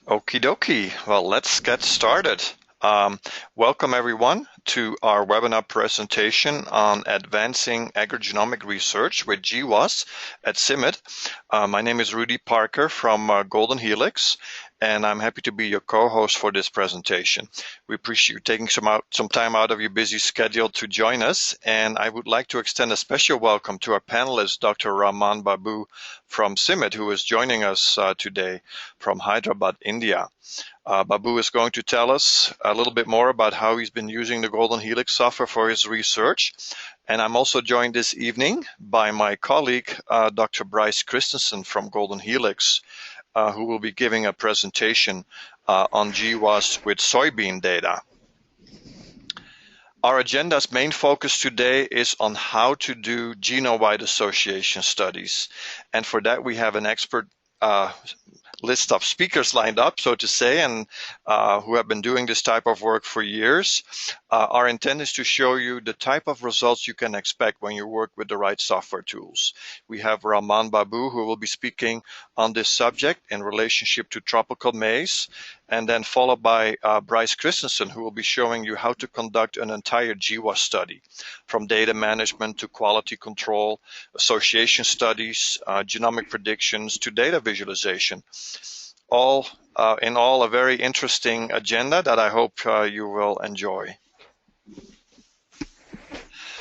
Okie dokie. Well, let's get started. Welcome everyone to our webinar presentation on advancing agrigenomic research with GWAS at CIMMYT. My name is Rudy Parker from Golden Helix, and I'm happy to be your co-host for this presentation. We appreciate you taking some time out of your busy schedule to join us, and I would like to extend a special welcome to our panelist, Dr. Raman Babu from CIMMYT, who is joining us today from Hyderabad, India. Babu is going to tell us a little bit more about how he's been using the Golden Helix software for his research. And I'm also joined this evening by my colleague, Dr. Bryce Christensen from Golden Helix, who will be giving a presentation on GWAS with soybean data. Our agenda's main focus today is on how to do genome-wide association studies. And for that, we have an expert list of speakers lined up, so to say, and who have been doing this type of work for years. Our intent is to show you the type of results you can expect when you work with the right software tools. We have Raman Babu, who will be speaking on this subject in relationship to tropical maize, and then followed by Bryce Christensen, who will be showing you how to conduct an entire GWAS study, from data management to quality control, association studies, genomic predictions to data visualization. All in all, a very interesting agenda that I hope you will enjoy.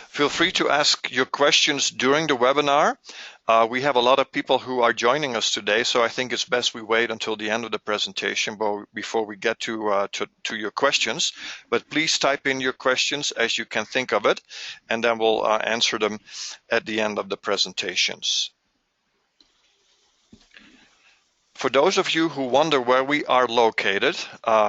Feel free to ask your questions during the webinar. We have a lot of people who are joining us today, so I think it's best we wait until the end of the presentation before we get to your questions. But please type in your questions as you can think of it, and then we'll answer them at the end of the presentations. For those of you who wonder where we are located,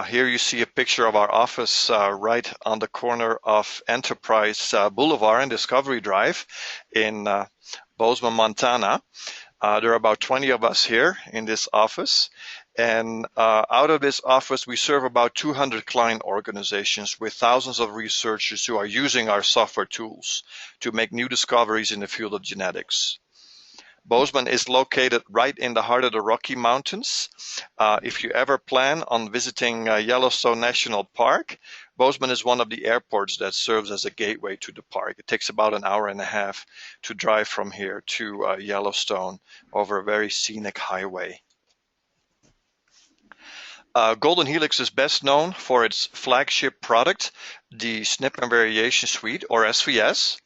here you see a picture of our office right on the corner of Enterprise Boulevard and Discovery Drive in Bozeman, Montana. There are about 20 of us here in this office. And out of this office, we serve about 200 client organizations with thousands of researchers who are using our software tools to make new discoveries in the field of genetics. Bozeman is located right in the heart of the Rocky Mountains. If you ever plan on visiting Yellowstone National Park, Bozeman is one of the airports that serves as a gateway to the park. It takes about an hour and a half to drive from here to Yellowstone over a very scenic highway. Golden Helix is best known for its flagship product, the SNP and Variation Suite, or SVS.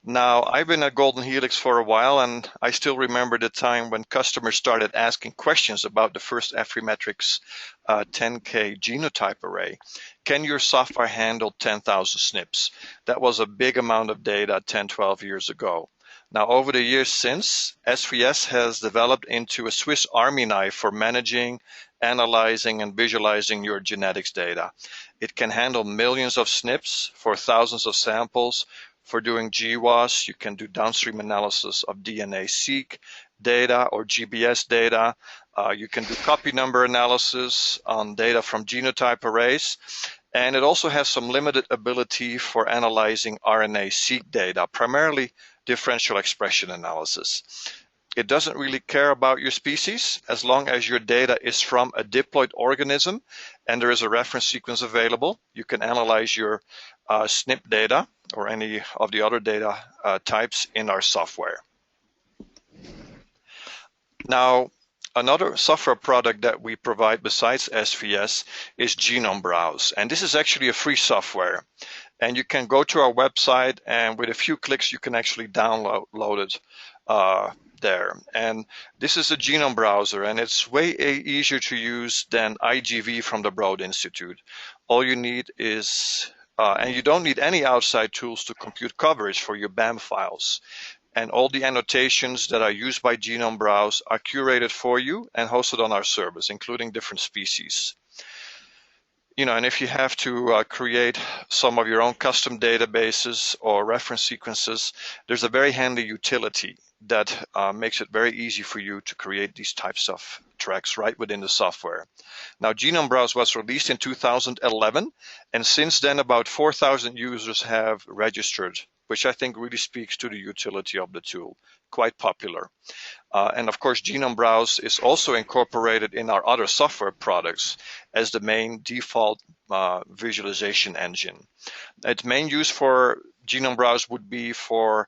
Now, I've been at Golden Helix for a while, and I still remember the time when customers started asking questions about the first Affymetrix 10K genotype array. Can your software handle 10,000 SNPs? That was a big amount of data 10, 12 years ago. Now, over the years since, SVS has developed into a Swiss Army knife for managing, analyzing, and visualizing your genetics data. It can handle millions of SNPs for thousands of samples. For doing GWAS, you can do downstream analysis of DNA-seq data or GBS data. You can do copy number analysis on data from genotype arrays. And it also has some limited ability for analyzing RNA-seq data, primarily differential expression analysis. It doesn't really care about your species as long as your data is from a diploid organism and there is a reference sequence available. You can analyze your SNP data or any of the other data types in our software. Now, another software product that we provide besides SVS is Genome Browse, and this is actually a free software. And you can go to our website, and with a few clicks, you can actually download it there. And this is a genome browser, and it's way easier to use than IGV from the Broad Institute. All you need is and you don't need any outside tools to compute coverage for your BAM files. And all the annotations that are used by Genome Browse are curated for you and hosted on our service, including different species. You know, and if you have to create some of your own custom databases or reference sequences, there's a very handy utility that makes it very easy for you to create these types of tracks right within the software. Now, Genome Browse was released in 2011, and since then about 4,000 users have registered which I think really speaks to the utility of the tool. Quite popular. And of course, Genome Browse is also incorporated in our other software products as the main default visualization engine. Its main use for Genome Browse would be for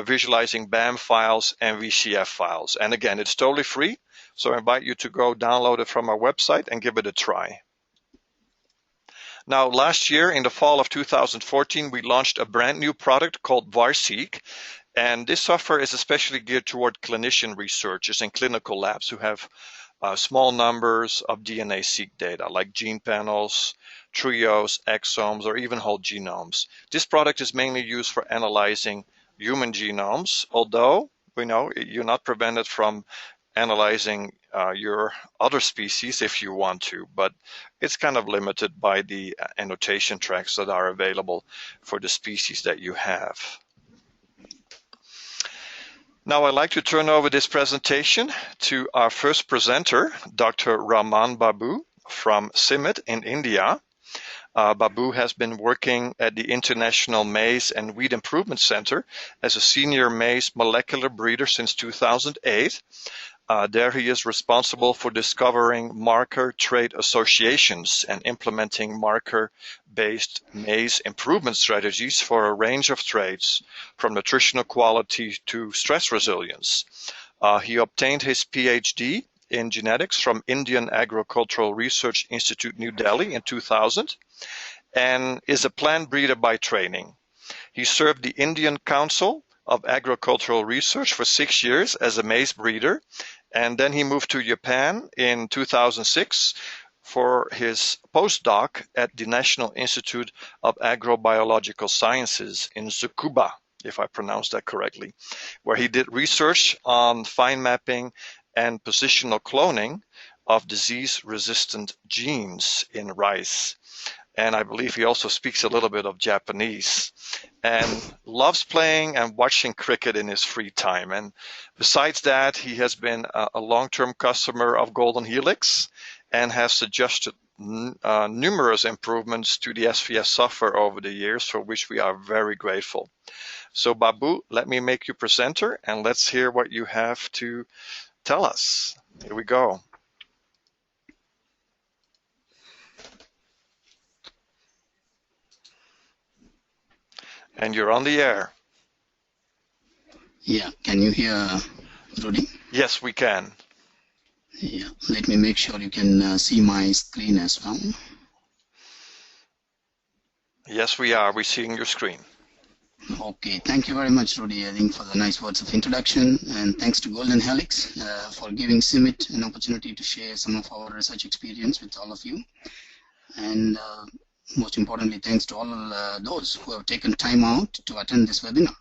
visualizing BAM files and VCF files. And again, it's totally free, so I invite you to go download it from our website and give it a try. Now, last year, in the fall of 2014, we launched a brand new product called VarSeq. And this software is especially geared toward clinician researchers and clinical labs who have small numbers of DNA-seq data, like gene panels, trios, exomes, or even whole genomes. This product is mainly used for analyzing human genomes, although we know you're not prevented from analyzing your other species if you want to, but it's kind of limited by the annotation tracks that are available for the species that you have. Now I'd like to turn over this presentation to our first presenter, Dr. Raman Babu from CIMMYT in India. Babu has been working at the International Maize and Wheat Improvement Center as a senior maize molecular breeder since 2008. There he is responsible for discovering marker trait associations and implementing marker-based maize improvement strategies for a range of traits, from nutritional quality to stress resilience. He obtained his PhD in genetics from Indian Agricultural Research Institute, New Delhi in 2000, and is a plant breeder by training. He served the Indian Council of Agricultural Research for 6 years as a maize breeder, and then he moved to Japan in 2006 for his postdoc at the National Institute of Agrobiological Sciences in Tsukuba, if I pronounced that correctly, where he did research on fine mapping and positional cloning of disease-resistant genes in rice. And I believe he also speaks a little bit of Japanese and loves playing and watching cricket in his free time. And besides that, he has been a long-term customer of Golden Helix and has suggested numerous improvements to the SVS software over the years, for which we are very grateful. So Babu, let me make you presenter and let's hear what you have to tell us. Here we go. And you're on the air. Yeah, can you hear Rudy? Yes, we can. Yeah, let me make sure you can see my screen as well. Yes, we are. We're seeing your screen. Okay, thank you very much, Rudy, I think, for the nice words of introduction. And thanks to Golden Helix for giving CIMMYT an opportunity to share some of our research experience with all of you. And most importantly, thanks to all those who have taken time out to attend this webinar.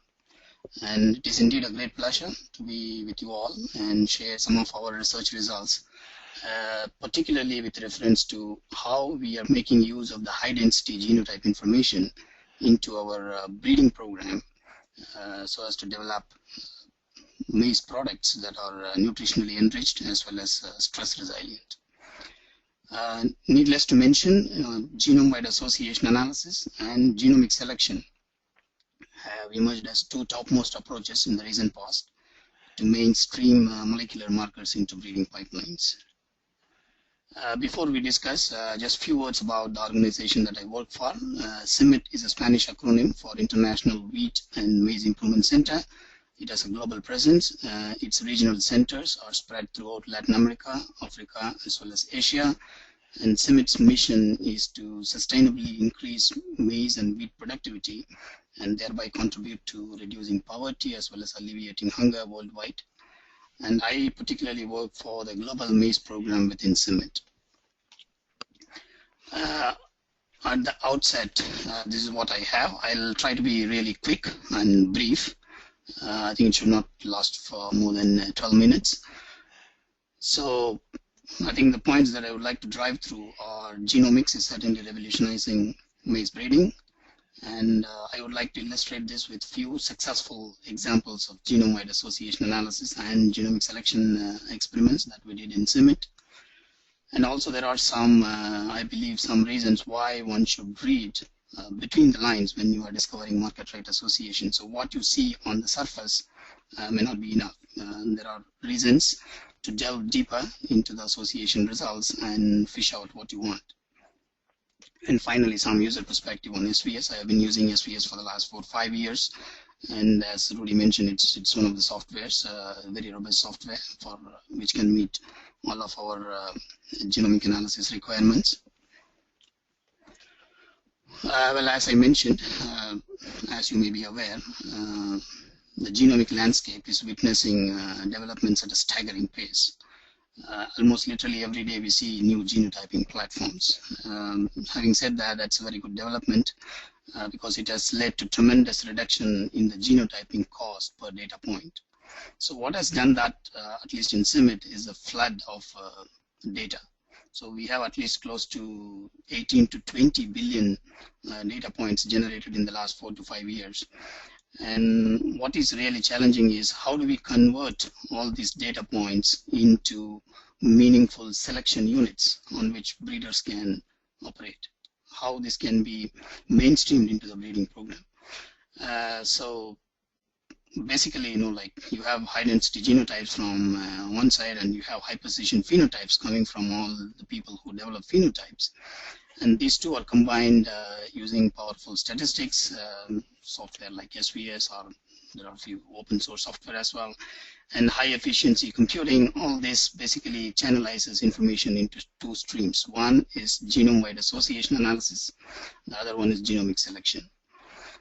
And it is indeed a great pleasure to be with you all and share some of our research results, particularly with reference to how we are making use of the high-density genotype information into our breeding program so as to develop maize products that are nutritionally enriched as well as stress resilient. Needless to mention, genome-wide association analysis and genomic selection have emerged as two topmost approaches in the recent past to mainstream molecular markers into breeding pipelines. Before we discuss, just a few words about the organization that I work for. CIMMYT is a Spanish acronym for International Wheat and Maize Improvement Center. It has a global presence. Its regional centers are spread throughout Latin America, Africa, as well as Asia. And CIMMYT's mission is to sustainably increase maize and wheat productivity and thereby contribute to reducing poverty as well as alleviating hunger worldwide. And I particularly work for the Global Maize Program within CIMMYT. At the outset, this is what I have. I'll try to be really quick and brief. I think it should not last for more than 12 minutes. So I think the points that I would like to drive through are genomics is certainly revolutionizing maize breeding. And I would like to illustrate this with few successful examples of genome-wide association analysis and genomic selection experiments that we did in CIMMYT. And also there are some, I believe, some reasons why one should breed between the lines when you are discovering market rate association. So what you see on the surface may not be enough. There are reasons to delve deeper into the association results and fish out what you want. And finally, some user perspective on SVS. I have been using SVS for the last 4 or 5 years, and as Rudy mentioned, it's one of the softwares, very robust software for which can meet all of our genomic analysis requirements. Well, as I mentioned, as you may be aware, the genomic landscape is witnessing developments at a staggering pace. Almost literally every day we see new genotyping platforms. Having said that, that's a very good development because it has led to tremendous reduction in the genotyping cost per data point. So what has done that, at least in CIMMYT, is a flood of data. So we have at least close to 18 to 20 billion data points generated in the last 4 to 5 years. And what is really challenging is how do we convert all these data points into meaningful selection units on which breeders can operate, how this can be mainstreamed into the breeding program. So basically, like you have high density genotypes from one side, and you have high precision phenotypes coming from all the people who develop phenotypes. And these two are combined using powerful statistics, software like SVS, or there are a few open source software as well, and high efficiency computing. All this basically channelizes information into 2 streams. One is genome-wide association analysis, the other one is genomic selection.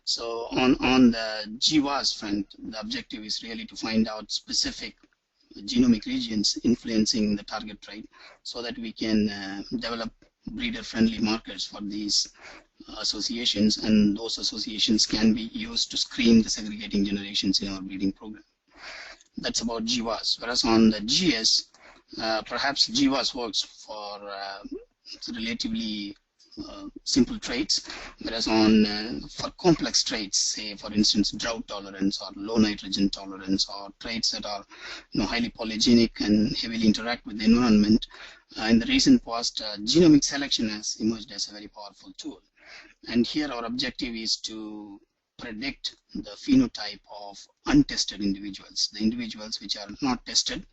So on the GWAS front, the objective is really to find out specific genomic regions influencing the target trait so that we can develop breeder-friendly markers for these associations, and those associations can be used to screen the segregating generations in our breeding program. That's about GWAS. Whereas on the GS, perhaps GWAS works for relatively simple traits, whereas on for complex traits, say for instance drought tolerance or low nitrogen tolerance, or traits that are highly polygenic and heavily interact with the environment, in the recent past genomic selection has emerged as a very powerful tool. And here our objective is to predict the phenotype of untested individuals, the individuals which are not tested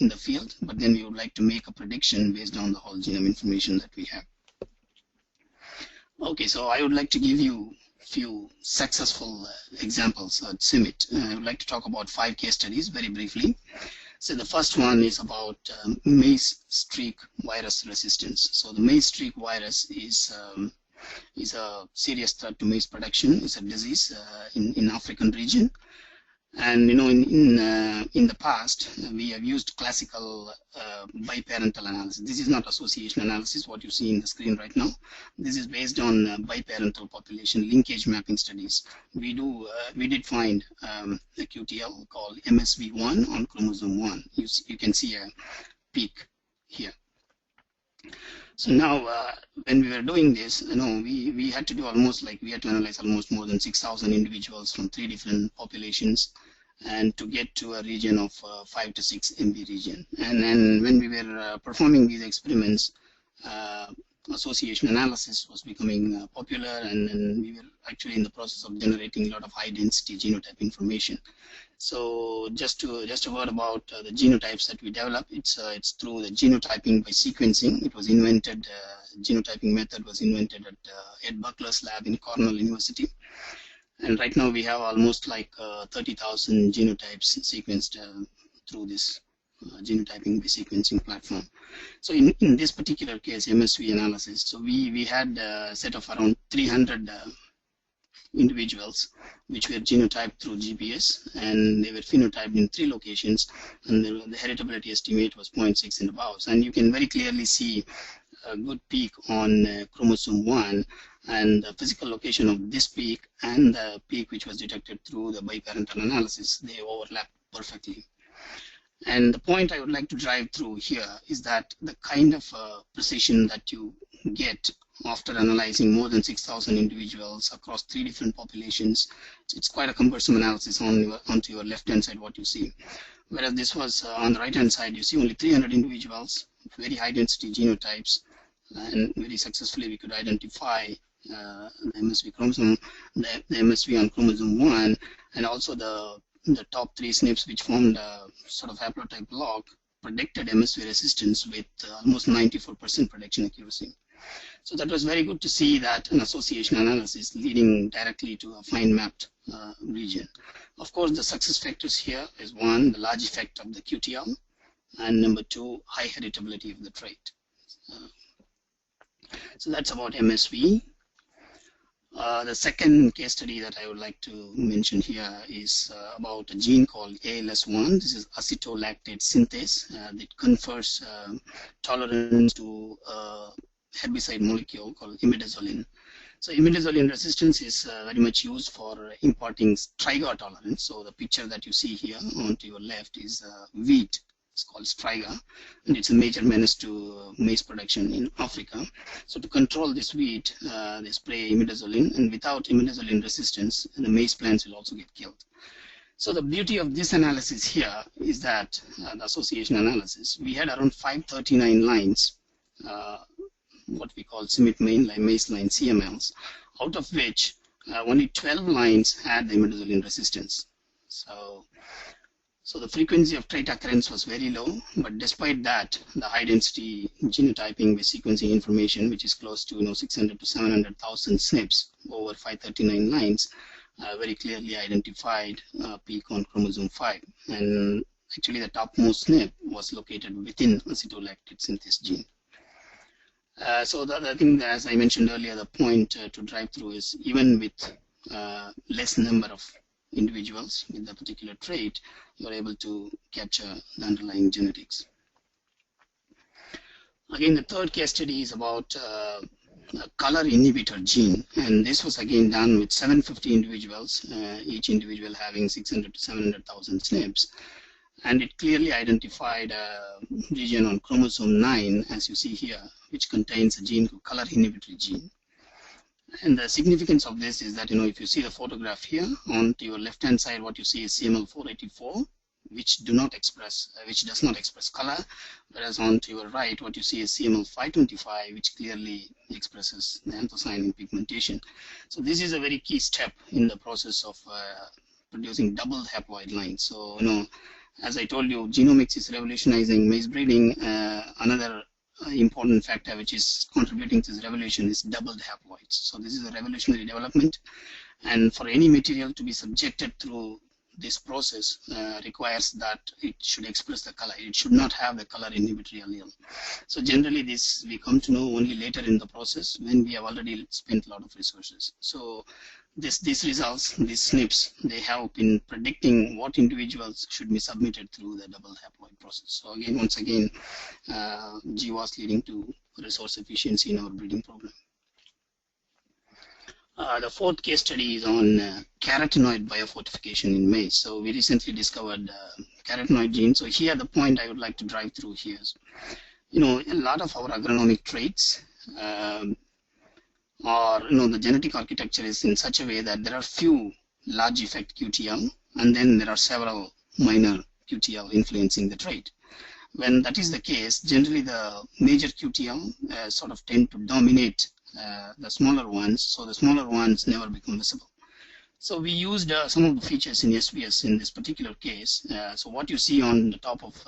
in the field, but then we would like to make a prediction based on the whole genome information that we have. Okay, so I would like to give you a few successful examples at CIMMYT. I would like to talk about 5 case studies very briefly. So the first one is about maize streak virus resistance. So the maize streak virus is a serious threat to maize production. It's a disease in African region. And in the past, we have used classical biparental analysis. This is not association analysis, what you see in the screen right now. This is based on biparental population linkage mapping studies. We did find a QTL called MSV1 on chromosome 1. You can see a peak here. So now, when we were doing this, we had to do we had to analyze almost more than 6,000 individuals from 3 different populations, and to get to a region of 5 to 6 MB region. And then when we were performing these experiments, association analysis was becoming popular, and then we were actually in the process of generating a lot of high density genotype information. So just a word about the genotypes that we developed. It's through the genotyping by sequencing. It was invented, genotyping method was invented at Ed Buckler's lab in Cornell University. And right now we have almost like 30,000 genotypes sequenced through this genotyping by sequencing platform. So in this particular case, MSV analysis, so we had a set of around 300 individuals which were genotyped through GPS, and they were phenotyped in 3 locations, and the heritability estimate was 0.6 and above. And you can very clearly see a good peak on chromosome 1, and the physical location of this peak and the peak which was detected through the biparental analysis, they overlap perfectly. And the point I would like to drive through here is that the kind of precision that you get after analyzing more than 6,000 individuals across 3 different populations, it's quite a cumbersome analysis onto your left-hand side, what you see. Whereas this was on the right-hand side, you see only 300 individuals, very high-density genotypes, and very successfully we could identify the MSV chromosome, the MSV on chromosome 1, and also the top 3 SNPs which formed a sort of haplotype block predicted MSV resistance with almost 94% prediction accuracy. So that was very good to see that an association analysis leading directly to a fine mapped region. Of course, the success factors here is 1, the large effect of the QTL, and number 2, high heritability of the trait. So that's about MSV. The second case study that I would like to mention here is about a gene called ALS1. This is acetolactate synthase that confers tolerance to a herbicide molecule called imidazolin. So imidazolin resistance is very much used for imparting striga tolerance. So the picture that you see here onto your left is wheat. It's called striga, and it's a major menace to maize production in Africa. So to control this wheat, they spray imidazolin, and without imidazolin resistance, the maize plants will also get killed. So the beauty of this analysis here is that the association analysis, we had around 539 lines, what we call CIMMYT mainline maize line CMLs, out of which only 12 lines had the imidazolin resistance. So the frequency of trait occurrence was very low, but despite that, the high density genotyping with sequencing information, which is close to 600 to 700,000 SNPs over 539 lines, very clearly identified a peak on chromosome 5. And actually the topmost SNP was located within acetolactate synthase gene. So the other thing, as I mentioned earlier, the point to drive through is even with less number of individuals with the particular trait, you are able to capture the underlying genetics. Again, the third case study is about a color inhibitor gene, and this was again done with 750 individuals, each individual having 600 to 700,000 SNPs, and it clearly identified a region on chromosome 9, as you see here, which contains a gene called color inhibitory gene. And the significance of this is that, if you see the photograph here, on to your left-hand side, what you see is CML484, which does not express color, whereas on to your right, what you see is CML525, which clearly expresses the anthocyanin pigmentation. So this is a very key step in the process of producing doubled haploid lines. So, as I told you, genomics is revolutionizing maize breeding. Another important factor which is contributing to this revolution is doubled haploids. So this is a revolutionary development, and for any material to be subjected through this process requires that it should express the color. It should not have the color inhibitory allele. So generally this we come to know only later in the process when we have already spent a lot of resources. So these results, these SNPs, they help in predicting what individuals should be submitted through the double haploid process. So again, once again, GWAS leading to resource efficiency in our breeding program. The fourth case study is on carotenoid biofortification in maize. So we recently discovered carotenoid gene. So here the point I would like to drive through here is, a lot of our agronomic traits or the genetic architecture is in such a way that there are few large effect QTL, and then there are several minor QTL influencing the trait. When that is the case, generally the major QTL sort of tend to dominate the smaller ones, so the smaller ones never become visible. So we used some of the features in SBS in this particular case. So what you see on the top of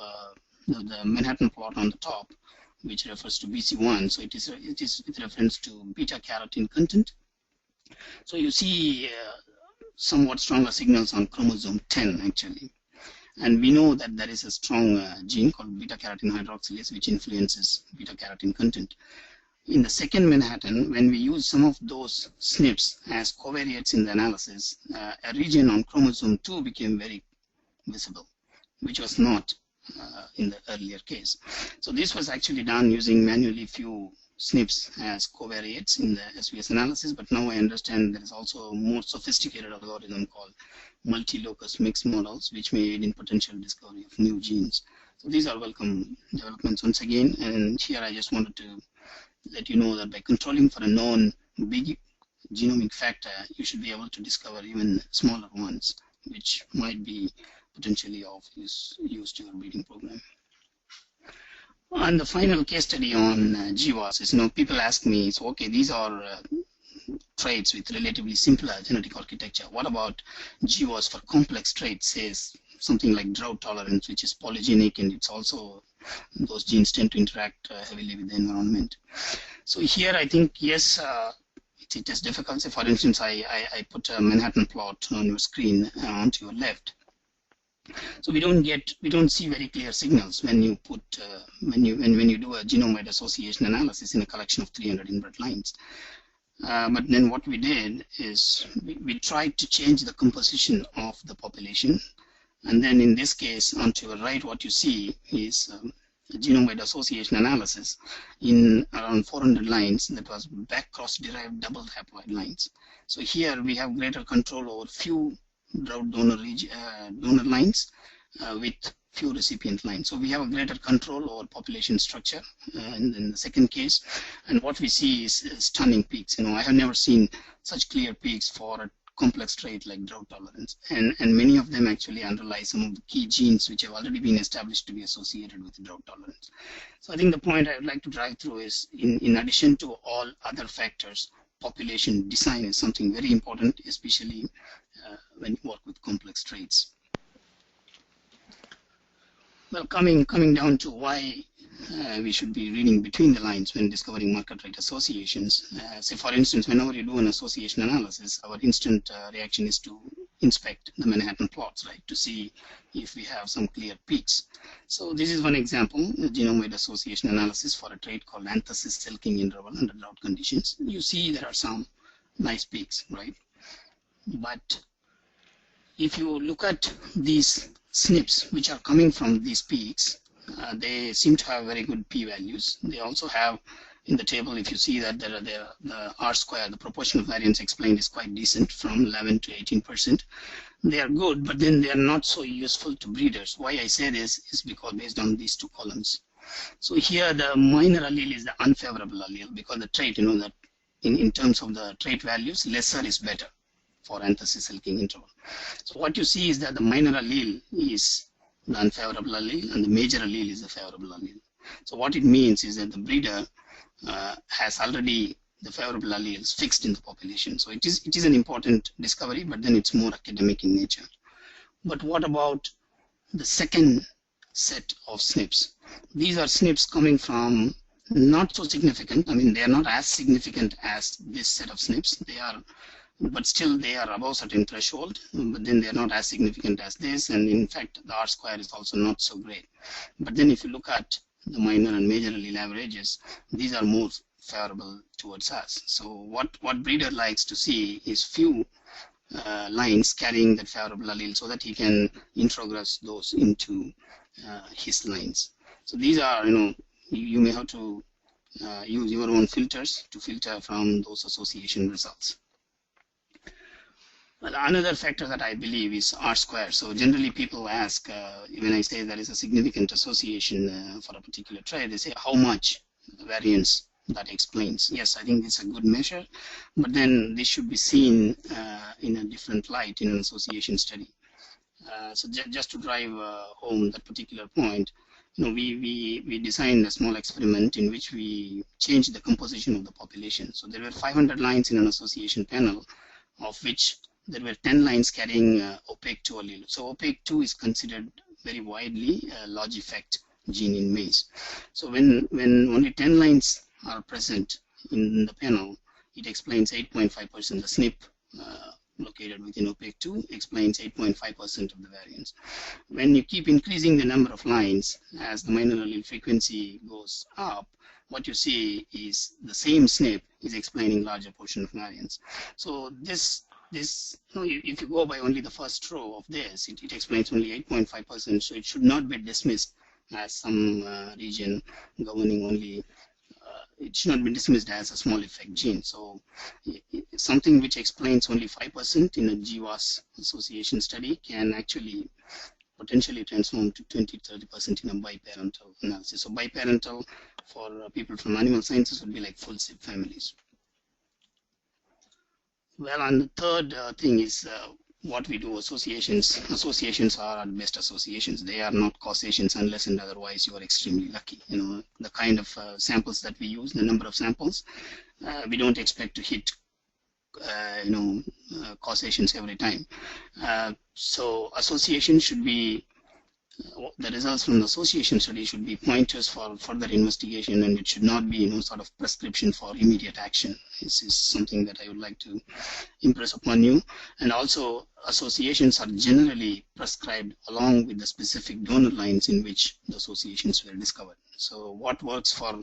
the Manhattan plot on the top, which refers to BC1, so it is with reference to beta carotene content. So you see somewhat stronger signals on chromosome 10 actually, and we know that there is a strong gene called beta carotene hydroxylase which influences beta carotene content. In the second Manhattan, when we use some of those SNPs as covariates in the analysis, a region on chromosome 2 became very visible, which was not in the earlier case. So this was actually done using manually few SNPs as covariates in the SBS analysis, but now I understand there is also a more sophisticated algorithm called multi-locus mixed models, which may aid in potential discovery of new genes. So these are welcome developments once again, and here I just wanted to let you know that by controlling for a known big genomic factor, you should be able to discover even smaller ones, which might be potentially of use to your breeding program. And the final case study on GWAS is, people ask me, so okay, these are traits with relatively simpler genetic architecture. What about GWAS for complex traits, says something like drought tolerance, which is polygenic, and it's also, those genes tend to interact heavily with the environment. So here I think, yes, it is difficult. So for instance, I put a Manhattan plot on your screen onto your left. So we don't see very clear signals when you put when you do a genome-wide association analysis in a collection of 300 inbred lines. But then what we did is we tried to change the composition of the population, and then in this case, onto your right, what you see is a genome-wide association analysis in around 400 lines that was back cross-derived double haploid lines. So here we have greater control over few drought donor lines with few recipient lines. So we have a greater control over population structure in the second case. And what we see is stunning peaks. I have never seen such clear peaks for a complex trait like drought tolerance. And many of them actually underlie some of the key genes which have already been established to be associated with drought tolerance. So I think the point I would like to drive through is, in addition to all other factors, population design is something very important, especially when you work with complex traits. Well, coming down to why we should be reading between the lines when discovering marker trait associations. Say, for instance, whenever you do an association analysis, our instant reaction is to inspect the Manhattan plots, right, to see if we have some clear peaks. So this is one example, the genome-wide association analysis for a trait called anthesis silking interval under drought conditions. You see there are some nice peaks, right? But if you look at these SNPs which are coming from these peaks, they seem to have very good p-values. They also have, in the table, if you see that the R-square, the proportional variance explained, is quite decent, from 11 to 18%. They are good, but then they are not so useful to breeders. Why I say this is because based on these two columns. So here the minor allele is the unfavorable allele, because the trait, that in terms of the trait values, lesser is better for anthesis silking interval. So what you see is that the minor allele is the unfavorable allele and the major allele is the favorable allele. So what it means is that the breeder has already the favorable alleles fixed in the population. So it is an important discovery, but then it's more academic in nature. But what about the second set of SNPs? These are SNPs coming from not so significant. I mean, they are not as significant as this set of SNPs. They are, but still they are above certain threshold, but then they are not as significant as this, and in fact the R-square is also not so great. But then if you look at the minor and major allele averages, these are more favorable towards us. So what breeder likes to see is few lines carrying that favorable allele so that he can introgress those into his lines. So these are, you may have to use your own filters to filter from those association results. Well, another factor that I believe is R-square. So generally people ask, when I say there is a significant association for a particular trait, they say how much variance that explains. Yes, I think it's a good measure, but then this should be seen in a different light in an association study. So just to drive home that particular point, we designed a small experiment in which we changed the composition of the population. So there were 500 lines in an association panel, of which there were 10 lines carrying opaque 2 allele. So opaque 2 is considered very widely a large effect gene in maize. So when only 10 lines are present in the panel, it explains 8.5%. The SNP located within opaque 2 explains 8.5% of the variance. When you keep increasing the number of lines as the minor allele frequency goes up, what you see is the same SNP is explaining larger portion of variance. So if you go by only the first row of this, it explains only 8.5%. So it should not be dismissed as some region governing only. It should not be dismissed as a small effect gene. So something which explains only 5% in a GWAS association study can actually potentially transform to 20-30% in a biparental analysis. So biparental for people from animal sciences would be like full SIP families. Well, and the third thing is what we do, associations. Associations are at best associations. They are not causations unless and otherwise you are extremely lucky. The kind of samples that we use, the number of samples, we don't expect to hit causations every time. So association should be, the results from the association study should be pointers for further investigation, and it should not be sort of prescription for immediate action. This is something that I would like to impress upon you. And also associations are generally prescribed along with the specific donor lines in which the associations were discovered. So what works for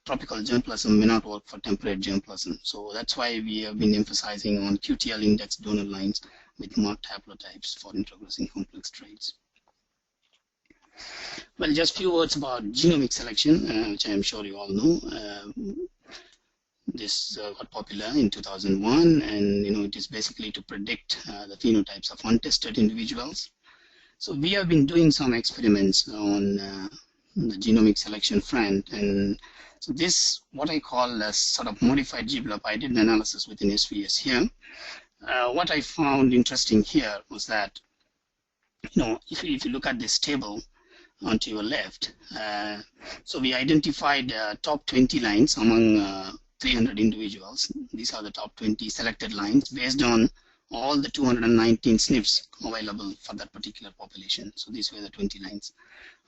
tropical germplasm may not work for temperate germplasm. So that's why we have been emphasizing on QTL index donor lines with marked haplotypes for introgressing complex traits. Well, just a few words about genomic selection, which I am sure you all know. This got popular in 2001, and it is basically to predict the phenotypes of untested individuals. So we have been doing some experiments on the genomic selection front, and so this, what I call as sort of modified gBLUP, I did an analysis within SVS here. What I found interesting here was that, if you look at this table onto your left, so we identified top 20 lines among 300 individuals. These are the top 20 selected lines based on all the 219 SNPs available for that particular population. So these were the 20 lines.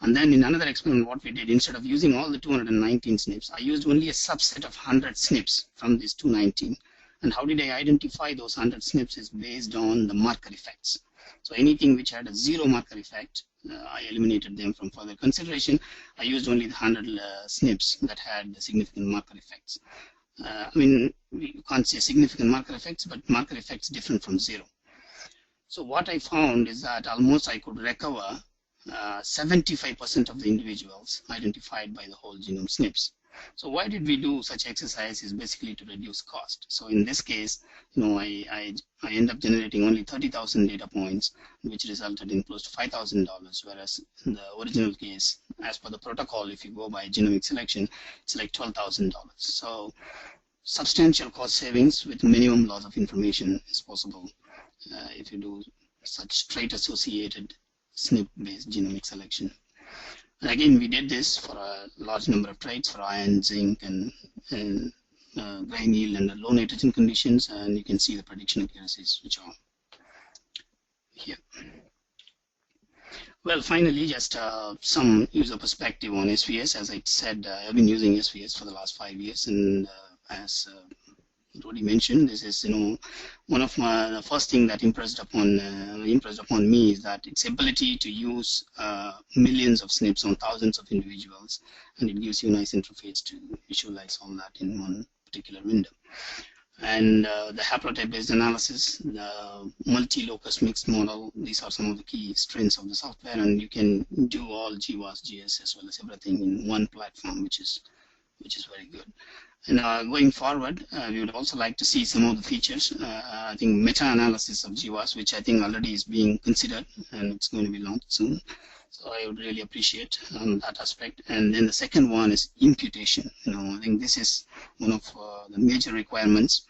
And then in another experiment, what we did, instead of using all the 219 SNPs, I used only a subset of 100 SNPs from these 219. And how did I identify those 100 SNPs is based on the marker effects. So anything which had a zero marker effect, I eliminated them from further consideration. I used only the 100 SNPs that had significant marker effects. I mean, you can't say significant marker effects, but marker effects different from zero. So what I found is that almost I could recover 75% of the individuals identified by the whole genome SNPs. So why did we do such exercise is basically to reduce cost. So in this case, I end up generating only 30,000 data points, which resulted in close to $5,000, whereas in the original case, as per the protocol, if you go by genomic selection, it's like $12,000. So substantial cost savings with minimum loss of information is possible if you do such trait-associated SNP-based genomic selection. And again, we did this for a large number of traits for iron, zinc, and grain yield under low nitrogen conditions, and you can see the prediction accuracies which are here. Well, finally, just some user perspective on SVS. As I said, I've been using SVS for the last 5 years, and as Rudy mentioned, this is one of the first thing that impressed upon me is that its ability to use millions of SNPs on thousands of individuals, and it gives you a nice interface to visualize all that in one particular window. And the haplotype-based analysis, the multi-locus mixed model, these are some of the key strengths of the software, and you can do all GWAS, GS, as well as everything in one platform, which is very good. And going forward, we would also like to see some of the features. I think meta-analysis of GWAS, which I think already is being considered, and it's going to be launched soon. So I would really appreciate that aspect. And then the second one is imputation. I think this is one of the major requirements.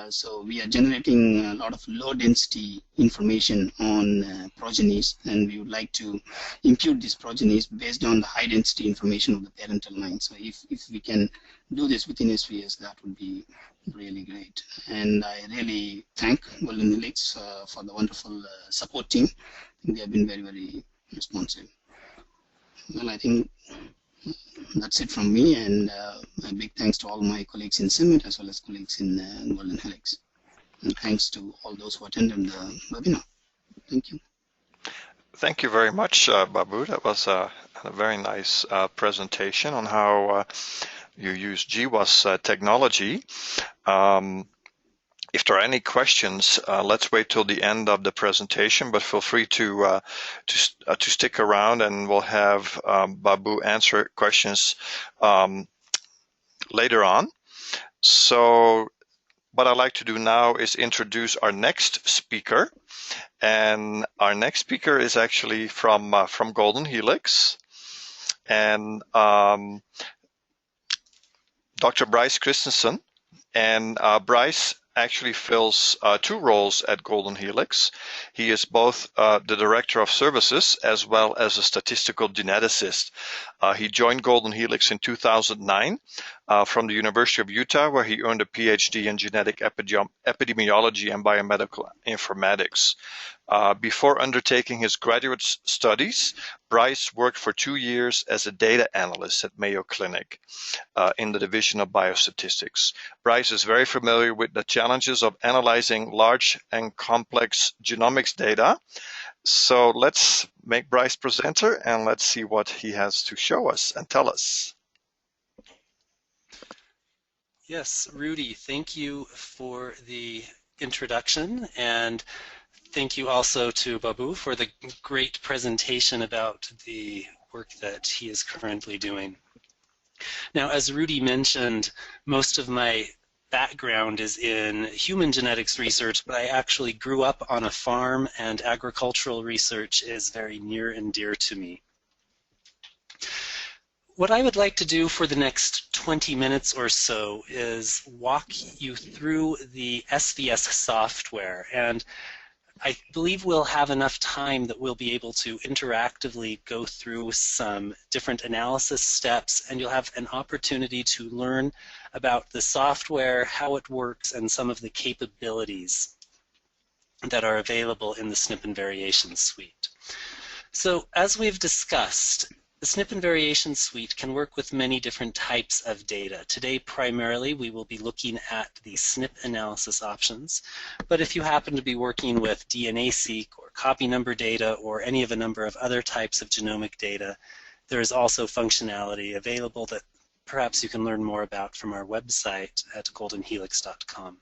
So we are generating a lot of low-density information on progenies, and we would like to impute these progenies based on the high-density information of the parental line. So if we can do this within SVS, that would be really great. And I really thank Golden Helix for the wonderful support team. They have been very, very responsive. Well, I think that's it from me, and a big thanks to all my colleagues in CIMMYT as well as colleagues in Golden Helix. And thanks to all those who attended the webinar. Thank you. Thank you very much, Babu. That was a very nice presentation on how you use GWAS technology. If there are any questions, let's wait till the end of the presentation, but feel free to stick around, and we'll have Babu answer questions later on. So what I'd like to do now is introduce our next speaker, and our next speaker is actually from Golden Helix, and Dr. Bryce Christensen. And Bryce actually fills two roles at Golden Helix. He is both the Director of Services as well as a statistical geneticist. He joined Golden Helix in 2009 from the University of Utah, where he earned a PhD in genetic epidemiology and biomedical informatics. Before undertaking his graduate studies, Bryce worked for 2 years as a data analyst at Mayo Clinic in the Division of Biostatistics. Bryce is very familiar with the challenges of analyzing large and complex genomics data. So let's make Bryce presenter and let's see what he has to show us and tell us. Yes, Rudy, thank you for the introduction, and thank you also to Babu for the great presentation about the work that he is currently doing. Now, as Rudy mentioned, most of my background is in human genetics research, but I actually grew up on a farm, and agricultural research is very near and dear to me. What I would like to do for the next 20 minutes or so is walk you through the SVS software, and I believe we'll have enough time that we'll be able to interactively go through some different analysis steps, and you'll have an opportunity to learn about the software, how it works, and some of the capabilities that are available in the SNP and Variation Suite. So as we've discussed, the SNP and Variation Suite can work with many different types of data. Today, primarily, we will be looking at the SNP analysis options, but if you happen to be working with DNA-seq or copy number data or any of a number of other types of genomic data, there is also functionality available that perhaps you can learn more about from our website at goldenhelix.com.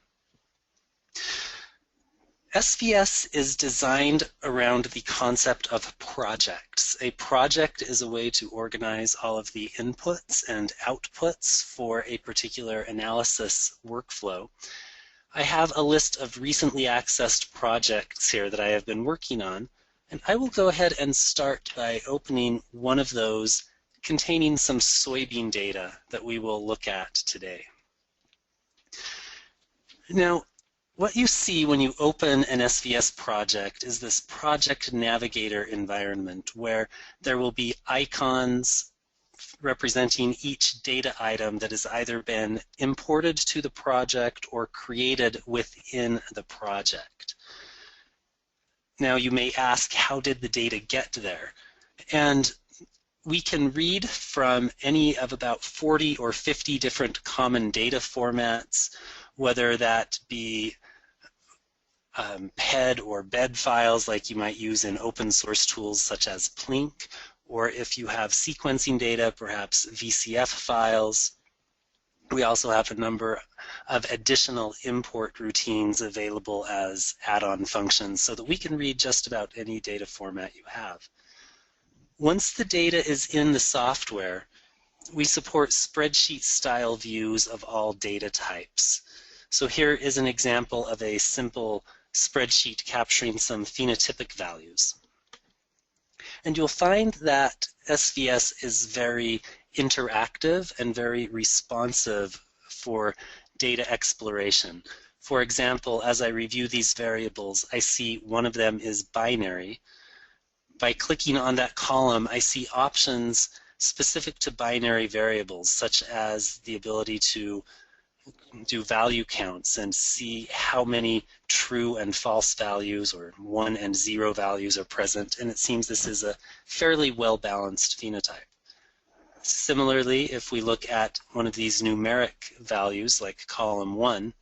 SVS is designed around the concept of projects. A project is a way to organize all of the inputs and outputs for a particular analysis workflow. I have a list of recently accessed projects here that I have been working on, and I will go ahead and start by opening one of those containing some soybean data that we will look at today. Now, what you see when you open an SVS project is this project navigator environment where there will be icons representing each data item that has either been imported to the project or created within the project. Now you may ask, how did the data get there? And we can read from any of about 40 or 50 different common data formats, whether that be PED or BED files like you might use in open source tools such as Plink, or if you have sequencing data, perhaps VCF files. We also have a number of additional import routines available as add-on functions so that we can read just about any data format you have. Once the data is in the software, we support spreadsheet-style views of all data types. So here is an example of a simple spreadsheet capturing some phenotypic values. And you'll find that SVS is very interactive and very responsive for data exploration. For example, as I review these variables, I see one of them is binary. By clicking on that column, I see options specific to binary variables, such as the ability to do value counts and see how many true and false values or 1 and 0 values are present, and it seems this is a fairly well-balanced phenotype. Similarly, if we look at one of these numeric values like column 1,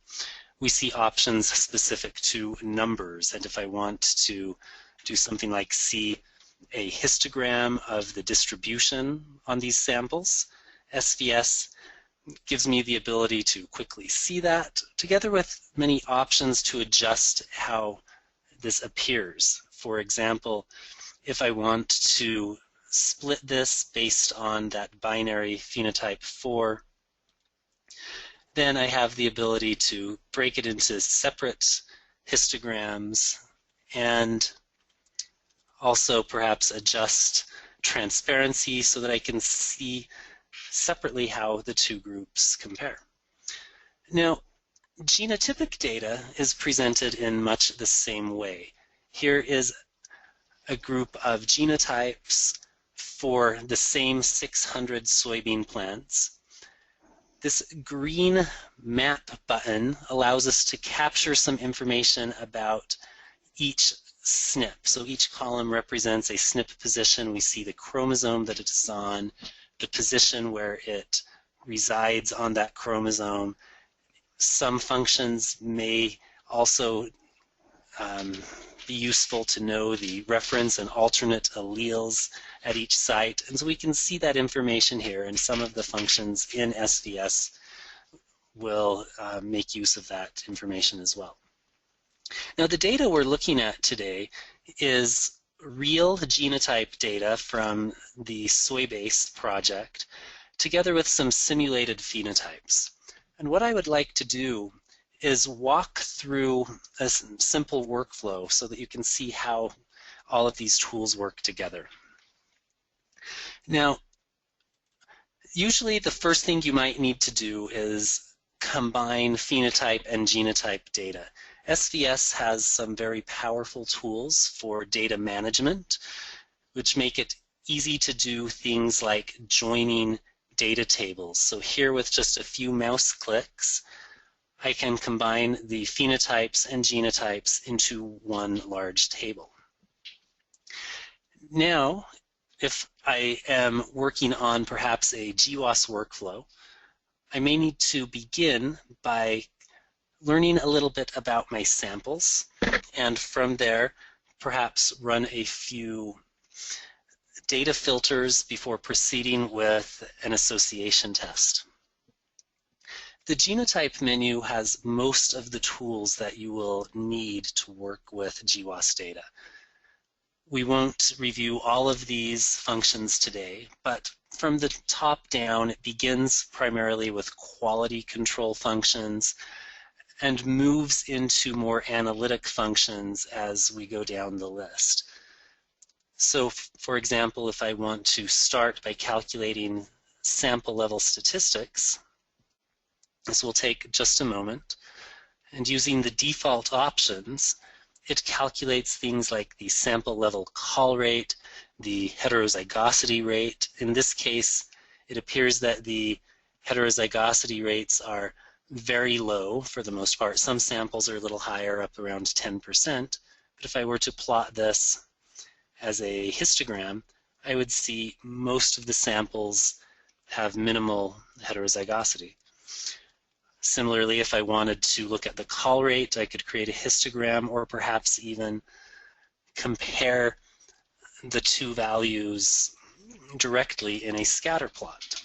we see options specific to numbers, and if I want to do something like see a histogram of the distribution on these samples, SVS gives me the ability to quickly see that, together with many options to adjust how this appears. For example, if I want to split this based on that binary phenotype 4, then I have the ability to break it into separate histograms and also perhaps adjust transparency so that I can see separately how the two groups compare. Now, genotypic data is presented in much the same way. Here is a group of genotypes for the same 600 soybean plants. This green map button allows us to capture some information about each SNP. So each column represents a SNP position. We see the chromosome that it is on, the position where it resides on that chromosome. Some functions may also be useful to know the reference and alternate alleles at each site. And so we can see that information here, and some of the functions in SVS will make use of that information as well. Now, the data we're looking at today is real genotype data from the soy-based project, together with some simulated phenotypes. And what I would like to do is walk through a simple workflow so that you can see how all of these tools work together. Now, usually the first thing you might need to do is combine phenotype and genotype data. SVS has some very powerful tools for data management, which make it easy to do things like joining data tables. So here, with just a few mouse clicks, I can combine the phenotypes and genotypes into one large table. Now, if I am working on perhaps a GWAS workflow, I may need to begin by learning a little bit about my samples, and from there perhaps run a few data filters before proceeding with an association test. The genotype menu has most of the tools that you will need to work with GWAS data. We won't review all of these functions today, but from the top down, it begins primarily with quality control functions and moves into more analytic functions as we go down the list. So, for example, if I want to start by calculating sample level statistics, this will take just a moment, and using the default options, it calculates things like the sample level call rate, the heterozygosity rate. In this case, it appears that the heterozygosity rates are very low for the most part. Some samples are a little higher, up around 10%. But if I were to plot this as a histogram, I would see most of the samples have minimal heterozygosity. Similarly, if I wanted to look at the call rate, I could create a histogram or perhaps even compare the two values directly in a scatter plot.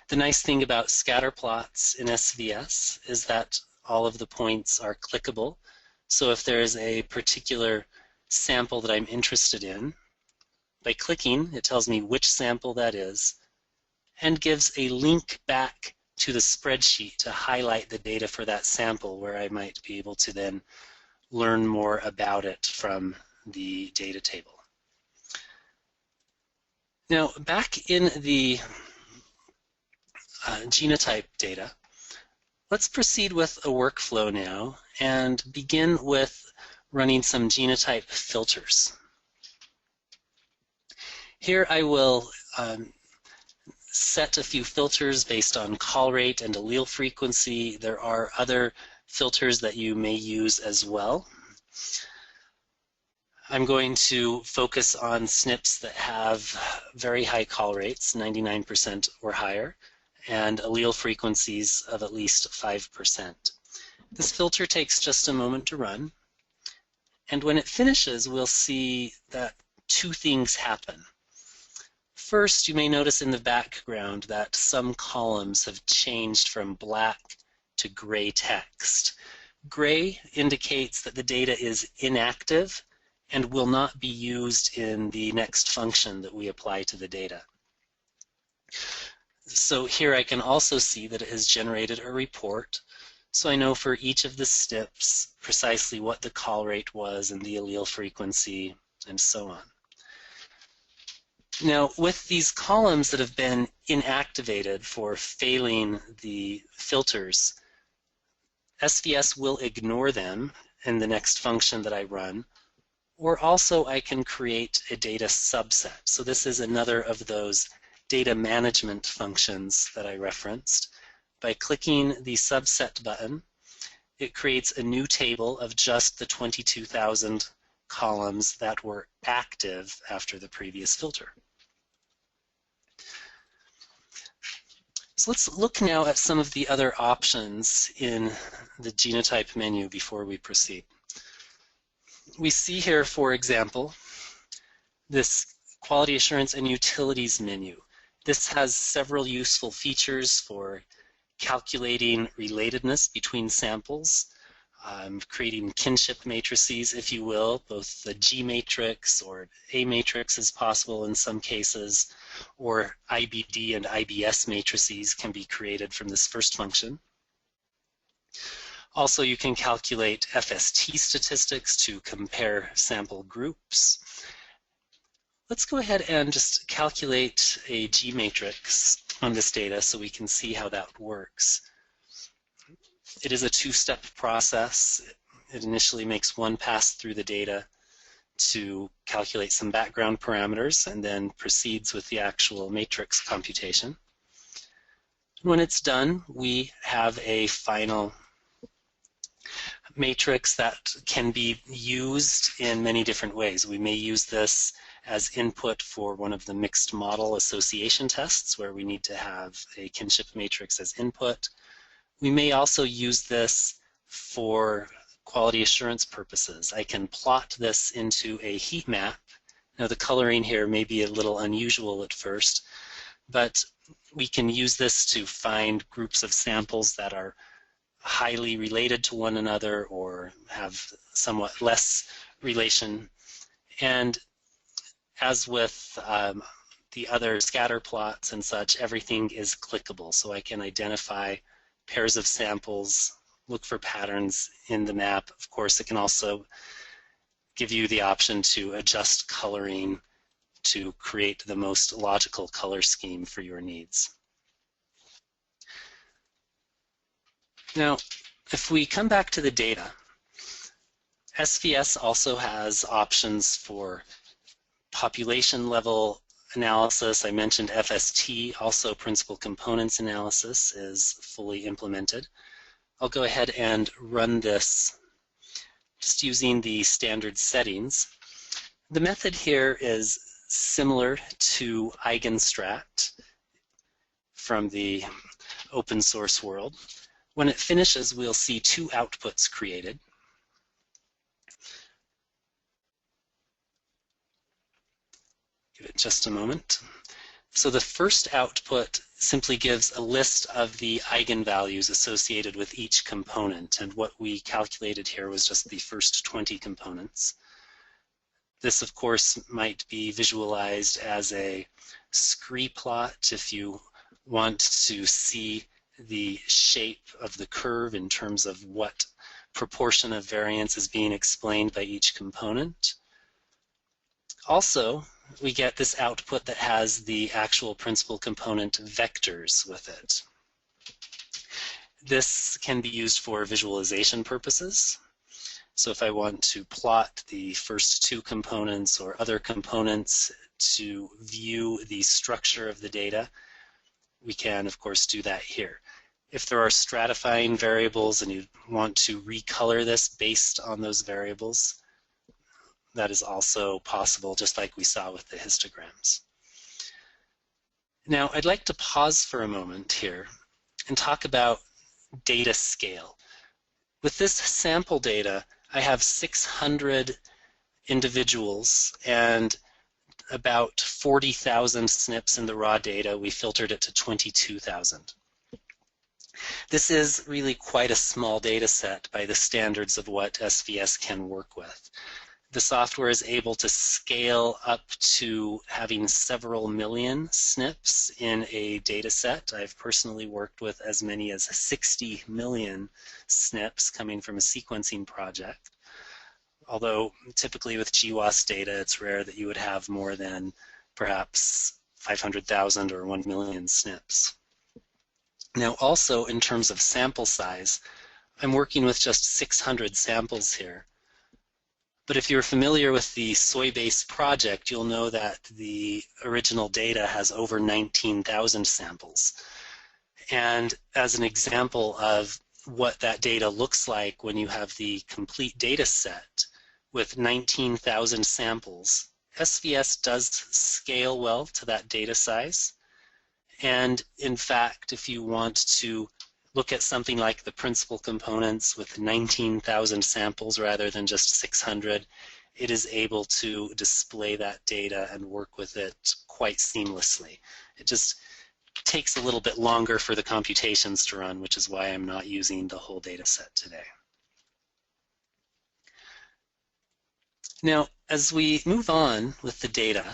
The nice thing about scatter plots in SVS is that all of the points are clickable. So if there is a particular sample that I'm interested in, by clicking, it tells me which sample that is and gives a link back to the spreadsheet to highlight the data for that sample, where I might be able to then learn more about it from the data table. Now, back in the genotype data, let's proceed with a workflow now and begin with running some genotype filters. Here I will set a few filters based on call rate and allele frequency. There are other filters that you may use as well. I'm going to focus on SNPs that have very high call rates, 99% or higher, and allele frequencies of at least 5%. This filter takes just a moment to run, and when it finishes, we'll see that two things happen. First, you may notice in the background that some columns have changed from black to gray text. Gray indicates that the data is inactive and will not be used in the next function that we apply to the data. So here I can also see that it has generated a report, so I know for each of the SNPs precisely what the call rate was and the allele frequency and so on. Now, with these columns that have been inactivated for failing the filters, SVS will ignore them in the next function that I run, or also I can create a data subset. So this is another of those data management functions that I referenced. By clicking the subset button, it creates a new table of just the 22,000 columns that were active after the previous filter. So let's look now at some of the other options in the genotype menu before we proceed. We see here, for example, this quality assurance and utilities menu. This has several useful features for calculating relatedness between samples, creating kinship matrices, if you will. Both the G matrix or A matrix is possible in some cases, or IBD and IBS matrices can be created from this first function. Also, you can calculate FST statistics to compare sample groups. Let's go ahead and just calculate a G matrix on this data so we can see how that works. It is a two-step process. It initially makes one pass through the data to calculate some background parameters and then proceeds with the actual matrix computation. When it's done, we have a final matrix that can be used in many different ways. We may use this as input for one of the mixed model association tests where we need to have a kinship matrix as input. We may also use this for quality assurance purposes. I can plot this into a heat map. Now the coloring here may be a little unusual at first, but we can use this to find groups of samples that are highly related to one another or have somewhat less relation. And as with the other scatter plots and such, everything is clickable. So I can identify pairs of samples, look for patterns in the map. Of course, it can also give you the option to adjust coloring to create the most logical color scheme for your needs. Now, if we come back to the data, SVS also has options for population level analysis. I mentioned FST, also principal components analysis is fully implemented. I'll go ahead and run this just using the standard settings. The method here is similar to Eigenstrat from the open source world. When it finishes, we'll see two outputs created. Give it just a moment. So the first output simply gives a list of the eigenvalues associated with each component, and what we calculated here was just the first 20 components. This, of course, might be visualized as a scree plot if you want to see the shape of the curve in terms of what proportion of variance is being explained by each component. Also, we get this output that has the actual principal component vectors with it. This can be used for visualization purposes. So if I want to plot the first two components or other components to view the structure of the data, we can, of course, do that here. If there are stratifying variables and you want to recolor this based on those variables, that is also possible, just like we saw with the histograms. Now, I'd like to pause for a moment here and talk about data scale. With this sample data, I have 600 individuals and about 40,000 SNPs in the raw data. We filtered it to 22,000. This is really quite a small data set by the standards of what SVS can work with. The software is able to scale up to having several million SNPs in a data set. I've personally worked with as many as 60 million SNPs coming from a sequencing project. Although typically with GWAS data, it's rare that you would have more than perhaps 500,000 or 1 million SNPs. Now also in terms of sample size, I'm working with just 600 samples here. But if you're familiar with the soy-based project, you'll know that the original data has over 19,000 samples. And as an example of what that data looks like when you have the complete data set with 19,000 samples, SVS does scale well to that data size. And in fact, if you want to look at something like the principal components with 19,000 samples rather than just 600, it is able to display that data and work with it quite seamlessly. It just takes a little bit longer for the computations to run, which is why I'm not using the whole data set today. Now, as we move on with the data,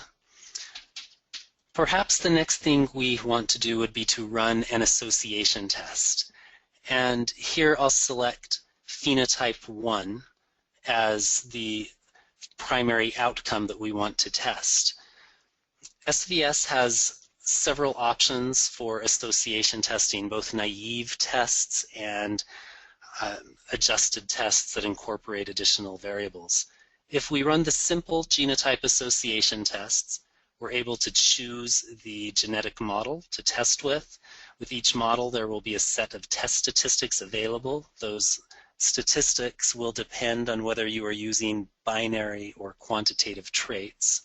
perhaps the next thing we want to do would be to run an association test. And here I'll select phenotype 1 as the primary outcome that we want to test. SVS has several options for association testing, both naive tests and adjusted tests that incorporate additional variables. If we run the simple genotype association tests, we're able to choose the genetic model to test with. With each model, there will be a set of test statistics available. Those statistics will depend on whether you are using binary or quantitative traits.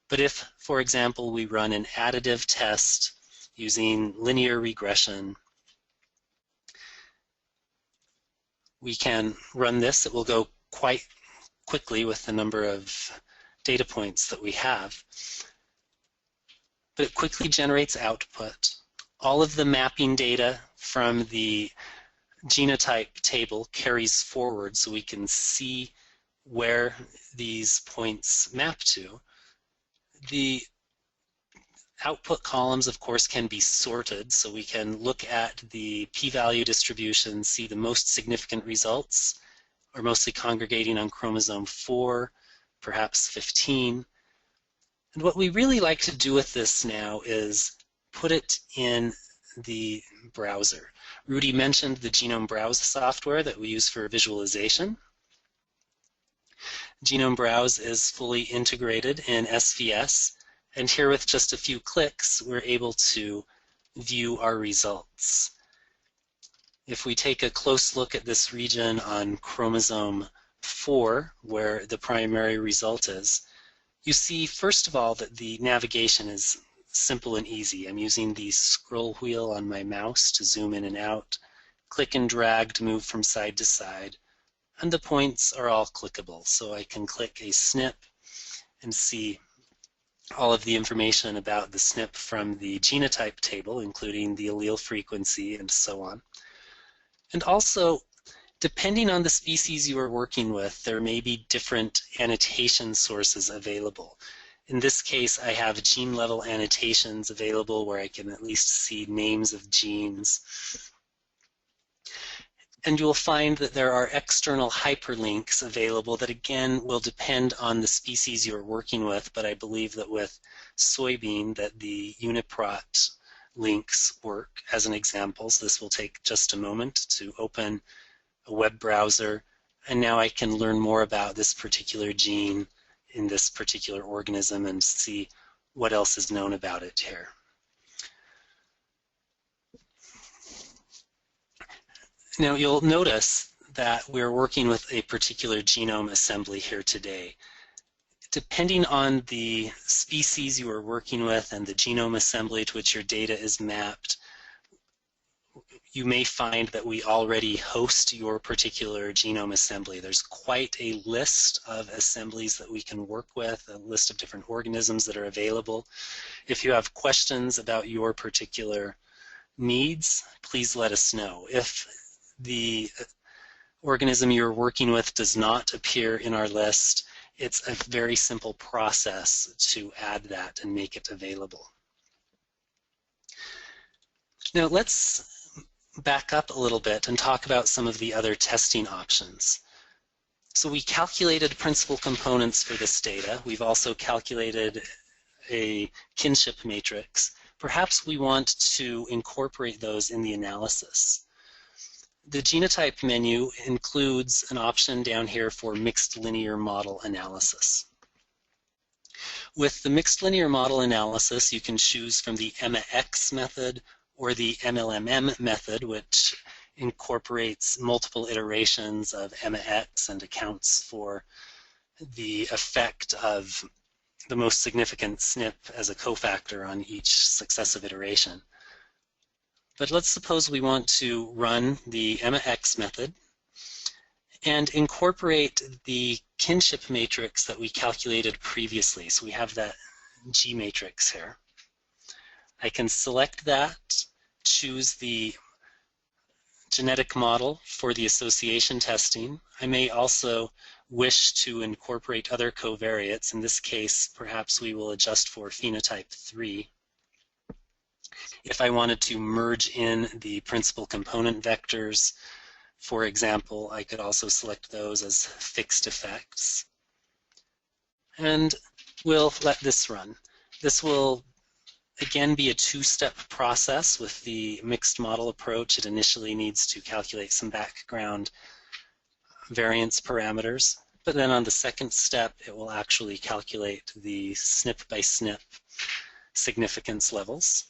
But if, for example, we run an additive test using linear regression, we can run this. It will go quite quickly with the number of data points that we have. But it quickly generates output. All of the mapping data from the genotype table carries forward so we can see where these points map to. The output columns, of course, can be sorted, so we can look at the p-value distribution, see the most significant results are mostly congregating on chromosome 4, perhaps 15. And what we really like to do with this now is put it in the browser. Rudy mentioned the Genome Browse software that we use for visualization. Genome Browse is fully integrated in SVS, and here with just a few clicks, we're able to view our results. If we take a close look at this region on chromosome 4, where the primary result is, you see, first of all, that the navigation is simple and easy. I'm using the scroll wheel on my mouse to zoom in and out, click and drag to move from side to side, and the points are all clickable. So I can click a SNP and see all of the information about the SNP from the genotype table, including the allele frequency and so on. And also, depending on the species you are working with, there may be different annotation sources available. In this case, I have gene-level annotations available where I can at least see names of genes. And you'll find that there are external hyperlinks available that, again, will depend on the species you're working with, but I believe that with soybean that the UniProt links work as an example. So this will take just a moment to open a web browser, and now I can learn more about this particular gene in this particular organism and see what else is known about it here. Now you'll notice that we're working with a particular genome assembly here today. Depending on the species you are working with and the genome assembly to which your data is mapped, you may find that we already host your particular genome assembly. There's quite a list of assemblies that we can work with, a list of different organisms that are available. If you have questions about your particular needs, please let us know. If the organism you're working with does not appear in our list, it's a very simple process to add that and make it available. Now let's back up a little bit and talk about some of the other testing options. So we calculated principal components for this data. We've also calculated a kinship matrix. Perhaps we want to incorporate those in the analysis. The genotype menu includes an option down here for mixed linear model analysis. With the mixed linear model analysis, you can choose from the EMMA-X method or the MLMM method, which incorporates multiple iterations of EMMA-X and accounts for the effect of the most significant SNP as a cofactor on each successive iteration. But let's suppose we want to run the EMMA-X method and incorporate the kinship matrix that we calculated previously. So we have that G matrix here. I can select that, choose the genetic model for the association testing. I may also wish to incorporate other covariates. In this case, perhaps we will adjust for phenotype 3. If I wanted to merge in the principal component vectors, for example, I could also select those as fixed effects. And we'll let this run. This will again be a two-step process with the mixed model approach. It initially needs to calculate some background variance parameters, but then on the second step it will actually calculate the SNP by SNP significance levels.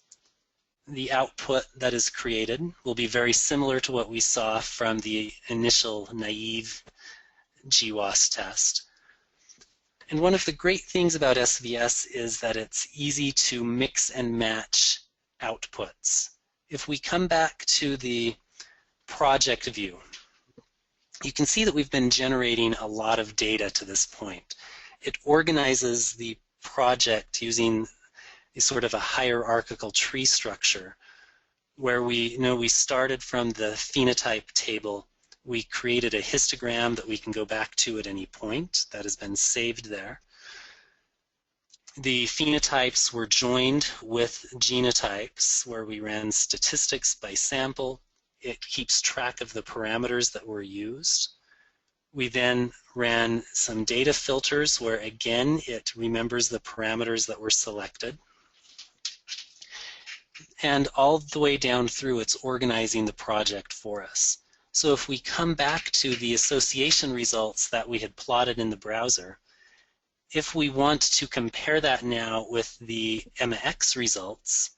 The output that is created will be very similar to what we saw from the initial naive GWAS test. And one of the great things about SVS is that it's easy to mix and match outputs. If we come back to the project view, you can see that we've been generating a lot of data to this point. It organizes the project using a sort of a hierarchical tree structure where we started from the phenotype table. We created a histogram that we can go back to at any point that has been saved there. The phenotypes were joined with genotypes where we ran statistics by sample. It keeps track of the parameters that were used. We then ran some data filters where again it remembers the parameters that were selected. And all the way down through it's organizing the project for us. So if we come back to the association results that we had plotted in the browser, if we want to compare that now with the EMMA-X results,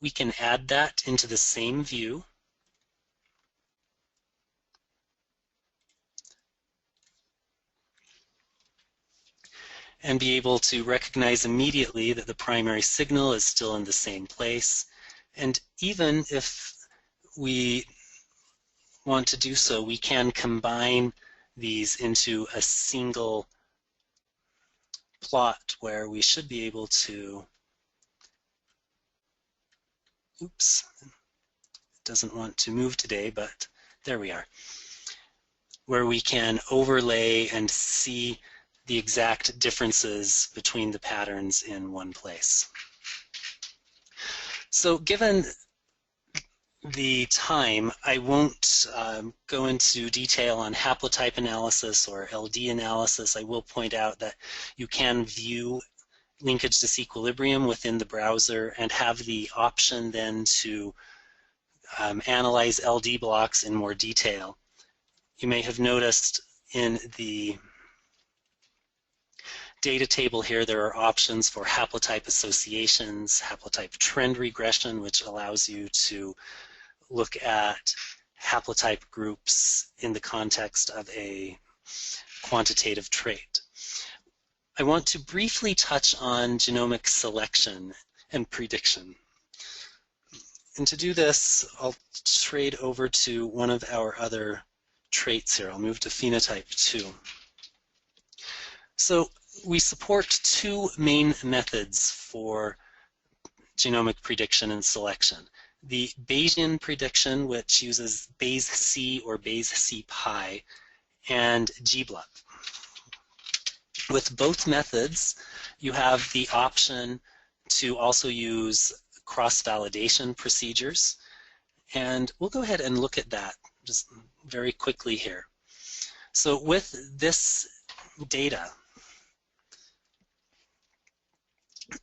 we can add that into the same view. And be able to recognize immediately that the primary signal is still in the same place. And even if we want to do so, we can combine these into a single plot where we should be able to, oops, it doesn't want to move today, but there we are, where we can overlay and see the exact differences between the patterns in one place. So given the time, I won't go into detail on haplotype analysis or LD analysis. I will point out that you can view linkage disequilibrium within the browser and have the option then to analyze LD blocks in more detail. You may have noticed in the data table here, there are options for haplotype associations, haplotype trend regression, which allows you to look at haplotype groups in the context of a quantitative trait. I want to briefly touch on genomic selection and prediction. And to do this, I'll trade over to one of our other traits here. I'll move to phenotype 2. So we support two main methods for genomic prediction and selection. The Bayesian prediction, which uses Bayes-C or Bayes-C-Pi, and gBLUP. With both methods, you have the option to also use cross-validation procedures, and we'll go ahead and look at that just very quickly here. So with this data,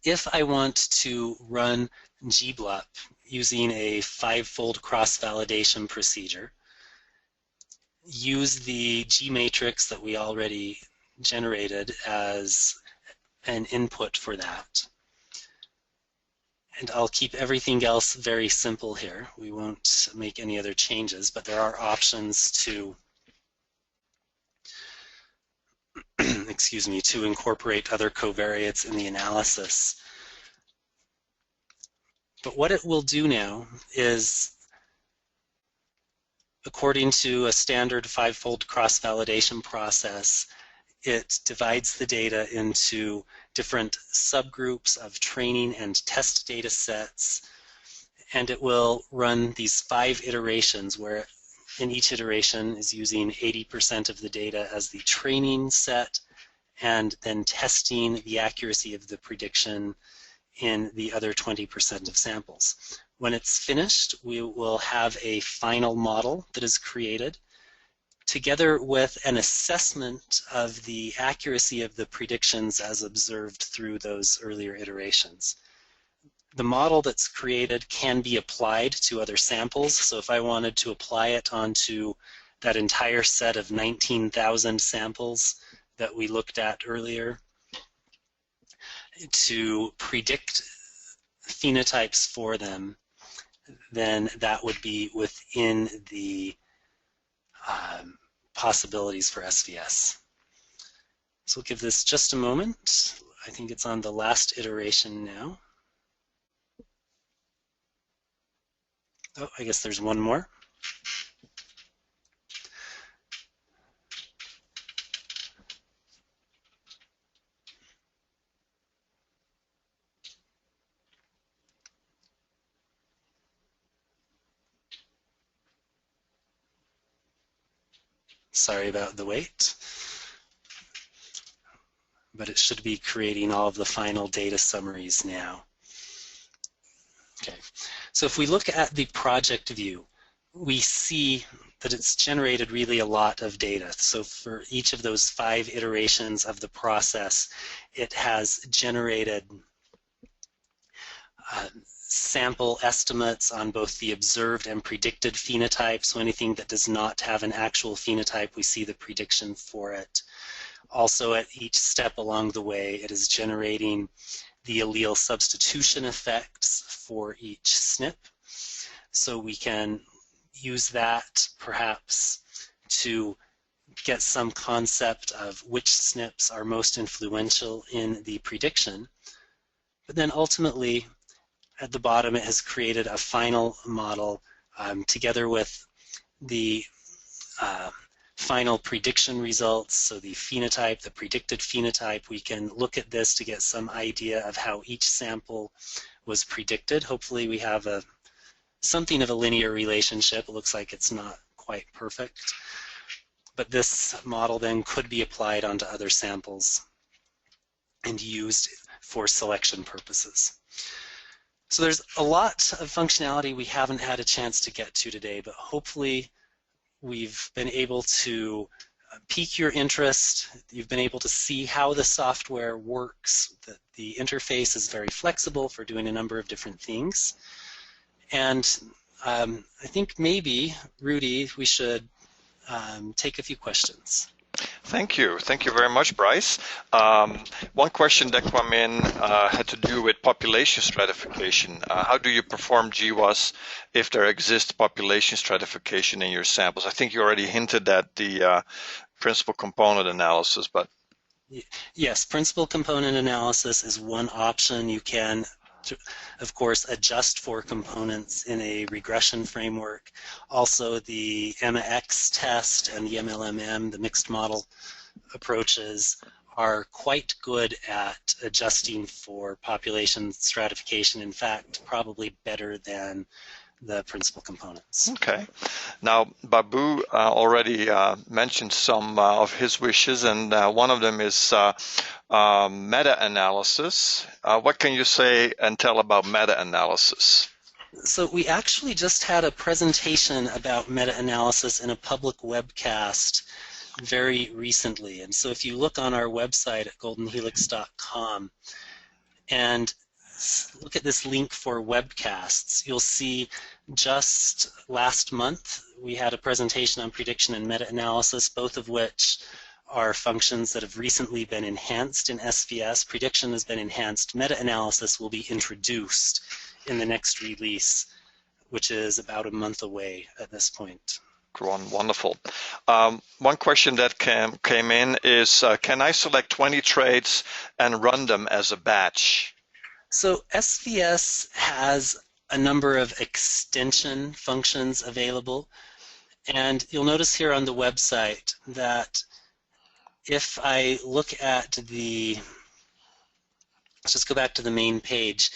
if I want to run gBLUP using a 5-fold cross-validation procedure, use the G matrix that we already generated as an input for that, And I'll keep everything else very simple here. We won't make any other changes, but there are options to excuse me, to incorporate other covariates in the analysis. But what it will do now is, according to a standard 5-fold cross-validation process, it divides the data into different subgroups of training and test data sets, and it will run these 5 iterations where in each iteration is using 80% of the data as the training set and then testing the accuracy of the prediction in the other 20% of samples. When it's finished, we will have a final model that is created together with an assessment of the accuracy of the predictions as observed through those earlier iterations. The model that's created can be applied to other samples, so if I wanted to apply it onto that entire set of 19,000 samples that we looked at earlier to predict phenotypes for them, then that would be within the possibilities for SVS. So we'll give this just a moment. I think it's on the last iteration now. Oh, I guess there's one more. Sorry about the wait, but it should be creating all of the final data summaries now. Okay, so if we look at the project view, we see that it's generated really a lot of data. So for each of those 5 iterations of the process, it has generated sample estimates on both the observed and predicted phenotypes. So anything that does not have an actual phenotype, we see the prediction for it. Also, at each step along the way, it is generating the allele substitution effects for each SNP. So we can use that perhaps to get some concept of which SNPs are most influential in the prediction. But then ultimately, at the bottom, it has created a final model together with the final prediction results, so the phenotype, the predicted phenotype. We can look at this to get some idea of how each sample was predicted. Hopefully we have something of a linear relationship. It looks like it's not quite perfect, but this model then could be applied onto other samples and used for selection purposes. So there's a lot of functionality we haven't had a chance to get to today, but hopefully we've been able to pique your interest. You've been able to see how the software works, that the interface is very flexible for doing a number of different things. And I think maybe, Rudy, we should take a few questions. Thank you. Thank you very much, Bryce. One question that came in had to do with population stratification. How do you perform GWAS if there exists population stratification in your samples? I think you already hinted at the principal component analysis, but... Yes, principal component analysis is one option. You can, of course, adjust for components in a regression framework. Also, the EMMA-X test and the MLMM, the mixed model approaches, are quite good at adjusting for population stratification. In fact, probably better than the principal components. Okay. Now, Babu already mentioned some of his wishes, and one of them is meta-analysis. What can you say and tell about meta-analysis? So we actually just had a presentation about meta-analysis in a public webcast very recently. And so if you look on our website at goldenhelix.com and look at this link for webcasts, you'll see just last month we had a presentation on prediction and meta-analysis, both of which are functions that have recently been enhanced in SVS. Prediction has been enhanced. Meta-analysis will be introduced in the next release, which is about a month away at this point. Wonderful. One question that came in is, can I select 20 traits and run them as a batch? So SVS has a number of extension functions available. And you'll notice here on the website that if I look at let's just go back to the main page,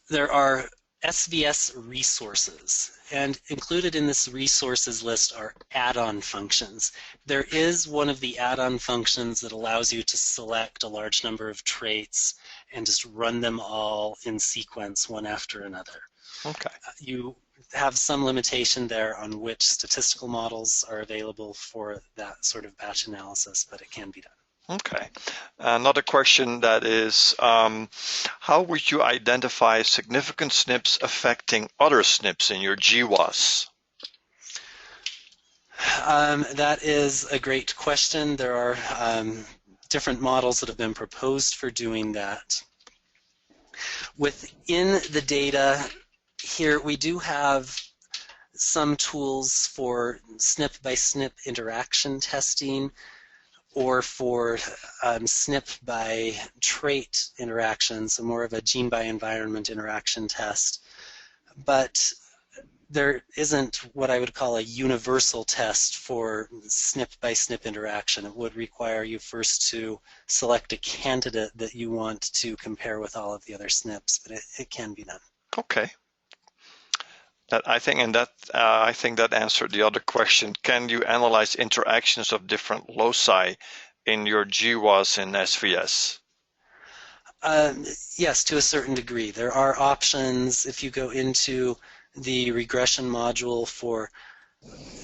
there are SVS resources, and included in this resources list are add-on functions. There is one of the add-on functions that allows you to select a large number of traits and just run them all in sequence one after another. Okay. You have some limitation there on which statistical models are available for that sort of batch analysis, but it can be done. Okay. Another question that is, how would you identify significant SNPs affecting other SNPs in your GWAS? That is a great question. There are different models that have been proposed for doing that. Within the data here, we do have some tools for SNP by SNP interaction testing, or for SNP by trait interactions, so more of a gene by environment interaction test. But there isn't what I would call a universal test for SNP by SNP interaction. It would require you first to select a candidate that you want to compare with all of the other SNPs, but it can be done. Okay. I think that answered the other question. Can you analyze interactions of different loci in your GWAS and SVS? Yes, to a certain degree. There are options if you go into the regression module for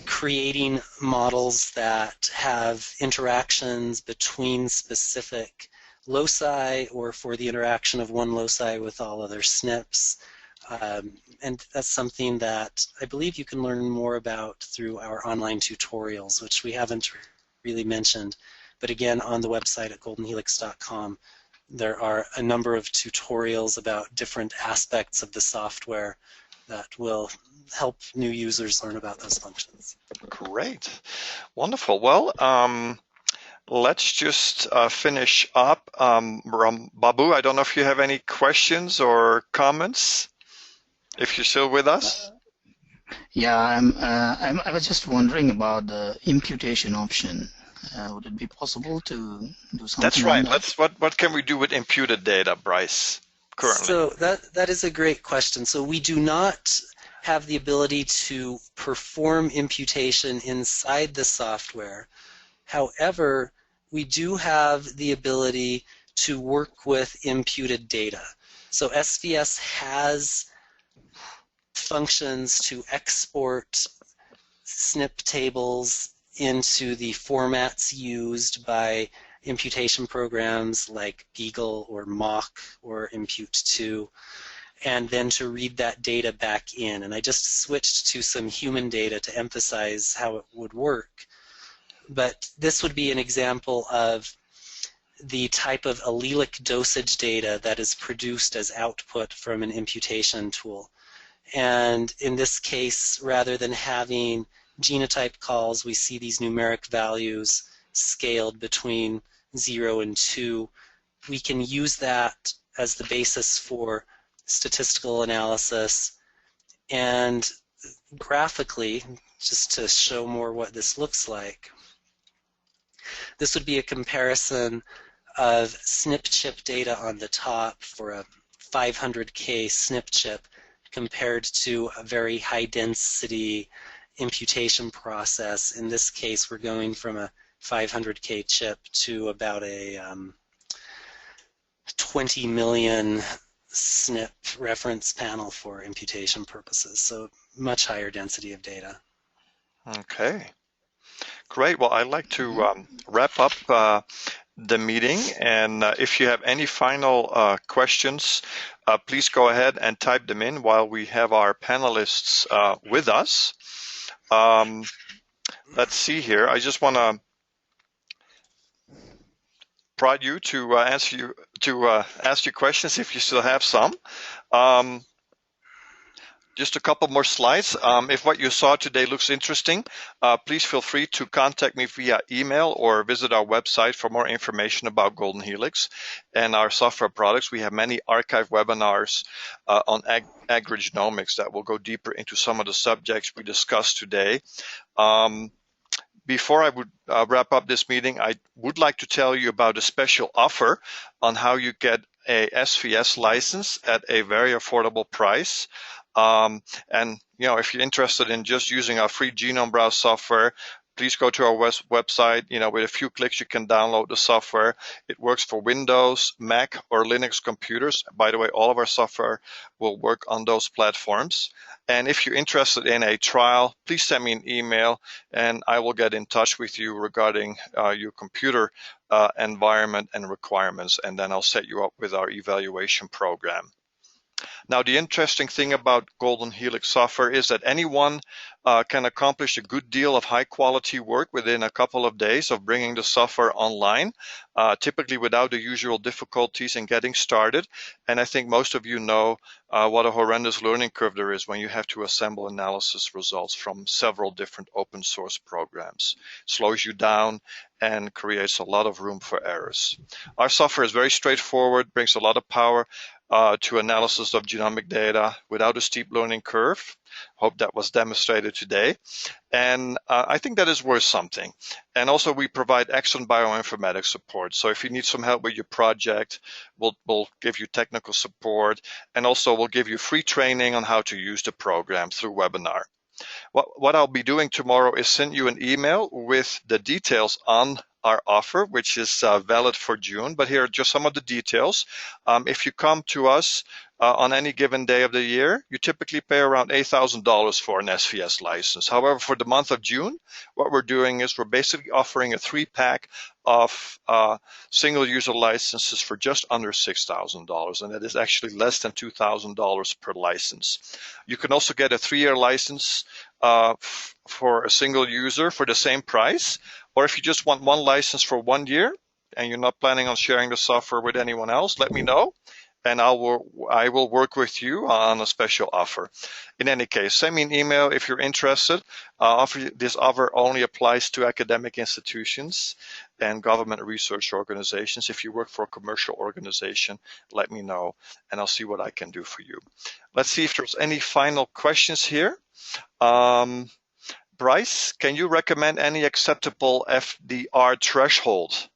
creating models that have interactions between specific loci, or for the interaction of one loci with all other SNPs. And that's something that I believe you can learn more about through our online tutorials, which we haven't really mentioned. But again, on the website at goldenhelix.com, there are a number of tutorials about different aspects of the software that will help new users learn about those functions. Great. Wonderful. Well, let's just finish up. Babu, I don't know if you have any questions or comments, if you're still with us. Yeah, I was just wondering about the imputation option. Would it be possible to do something? That's right. What can we do with imputed data, Bryce, currently? So that is a great question. So we do not have the ability to perform imputation inside the software. However, we do have the ability to work with imputed data. So SVS has functions to export SNP tables into the formats used by imputation programs like Beagle or Mock or Impute2, and then to read that data back in. And I just switched to some human data to emphasize how it would work. But this would be an example of the type of allelic dosage data that is produced as output from an imputation tool. And in this case, rather than having genotype calls, we see these numeric values scaled between 0 and 2. We can use that as the basis for statistical analysis. And graphically, just to show more what this looks like, this would be a comparison of SNP chip data on the top for a 500K SNP chip compared to a very high density imputation process. In this case, we're going from a 500K chip to about a 20 million SNP reference panel for imputation purposes, so much higher density of data. Okay, great. Well, I'd like to wrap up the meeting, and if you have any final questions, please go ahead and type them in while we have our panelists with us. Let's see here. I just want to prod you to ask you questions if you still have some. Just a couple more slides. If what you saw today looks interesting, please feel free to contact me via email or visit our website for more information about Golden Helix and our software products. We have many archive webinars on Agrigenomics that will go deeper into some of the subjects we discussed today. Before I would wrap up this meeting, I would like to tell you about a special offer on how you get a SVS license at a very affordable price. And if you're interested in just using our free Genome Browse software, please go to our website. With a few clicks, you can download the software. It works for Windows, Mac, or Linux computers. By the way, all of our software will work on those platforms. And if you're interested in a trial, please send me an email, and I will get in touch with you regarding your computer environment and requirements, and then I'll set you up with our evaluation program. Now, the interesting thing about Golden Helix software is that anyone can accomplish a good deal of high quality work within a couple of days of bringing the software online, typically without the usual difficulties in getting started. And I think most of you know what a horrendous learning curve there is when you have to assemble analysis results from several different open source programs. It slows you down and creates a lot of room for errors. Our software is very straightforward, brings a lot of power to analysis of genomic data without a steep learning curve. Hope that was demonstrated today. And I think that is worth something. And also we provide excellent bioinformatics support. So if you need some help with your project, we'll give you technical support, and also we'll give you free training on how to use the program through webinar. What I'll be doing tomorrow is send you an email with the details on our offer, which is valid for June, but here are just some of the details. If you come to us on any given day of the year, you typically pay around $8,000 for an SVS license. However, for the month of June, what we're doing is we're basically offering a 3-pack of single user licenses for just under $6,000, and that is actually less than $2,000 per license. You can also get a 3-year license for a single user for the same price, or if you just want one license for 1 year and you're not planning on sharing the software with anyone else, let me know, and I will work with you on a special offer. In any case, send me an email if you're interested. This offer only applies to academic institutions and government research organizations. If you work for a commercial organization, let me know, and I'll see what I can do for you. Let's see if there's any final questions here. Bryce, can you recommend any acceptable FDR threshold?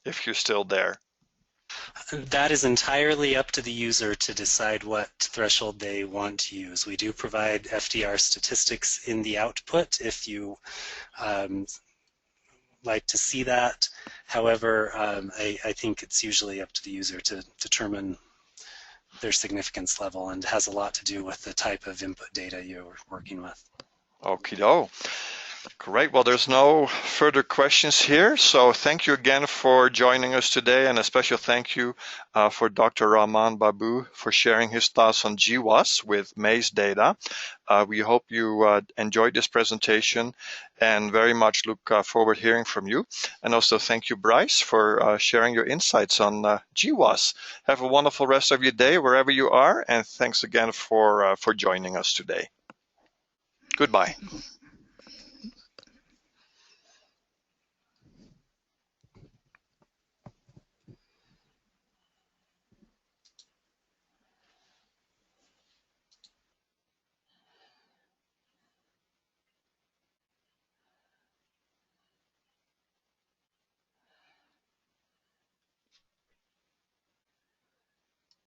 If you're still there. That is entirely up to the user to decide what threshold they want to use. We do provide FDR statistics in the output if you like to see that. However, I think it's usually up to the user to determine their significance level, and has a lot to do with the type of input data you're working with. Okie-doke. Great. Well, there's no further questions here. So thank you again for joining us today, and a special thank you for Dr. Raman Babu for sharing his thoughts on GWAS with Maize data. We hope you enjoyed this presentation and very much look forward to hearing from you. And also thank you, Bryce, for sharing your insights on GWAS. Have a wonderful rest of your day wherever you are, and thanks again for joining us today. Goodbye.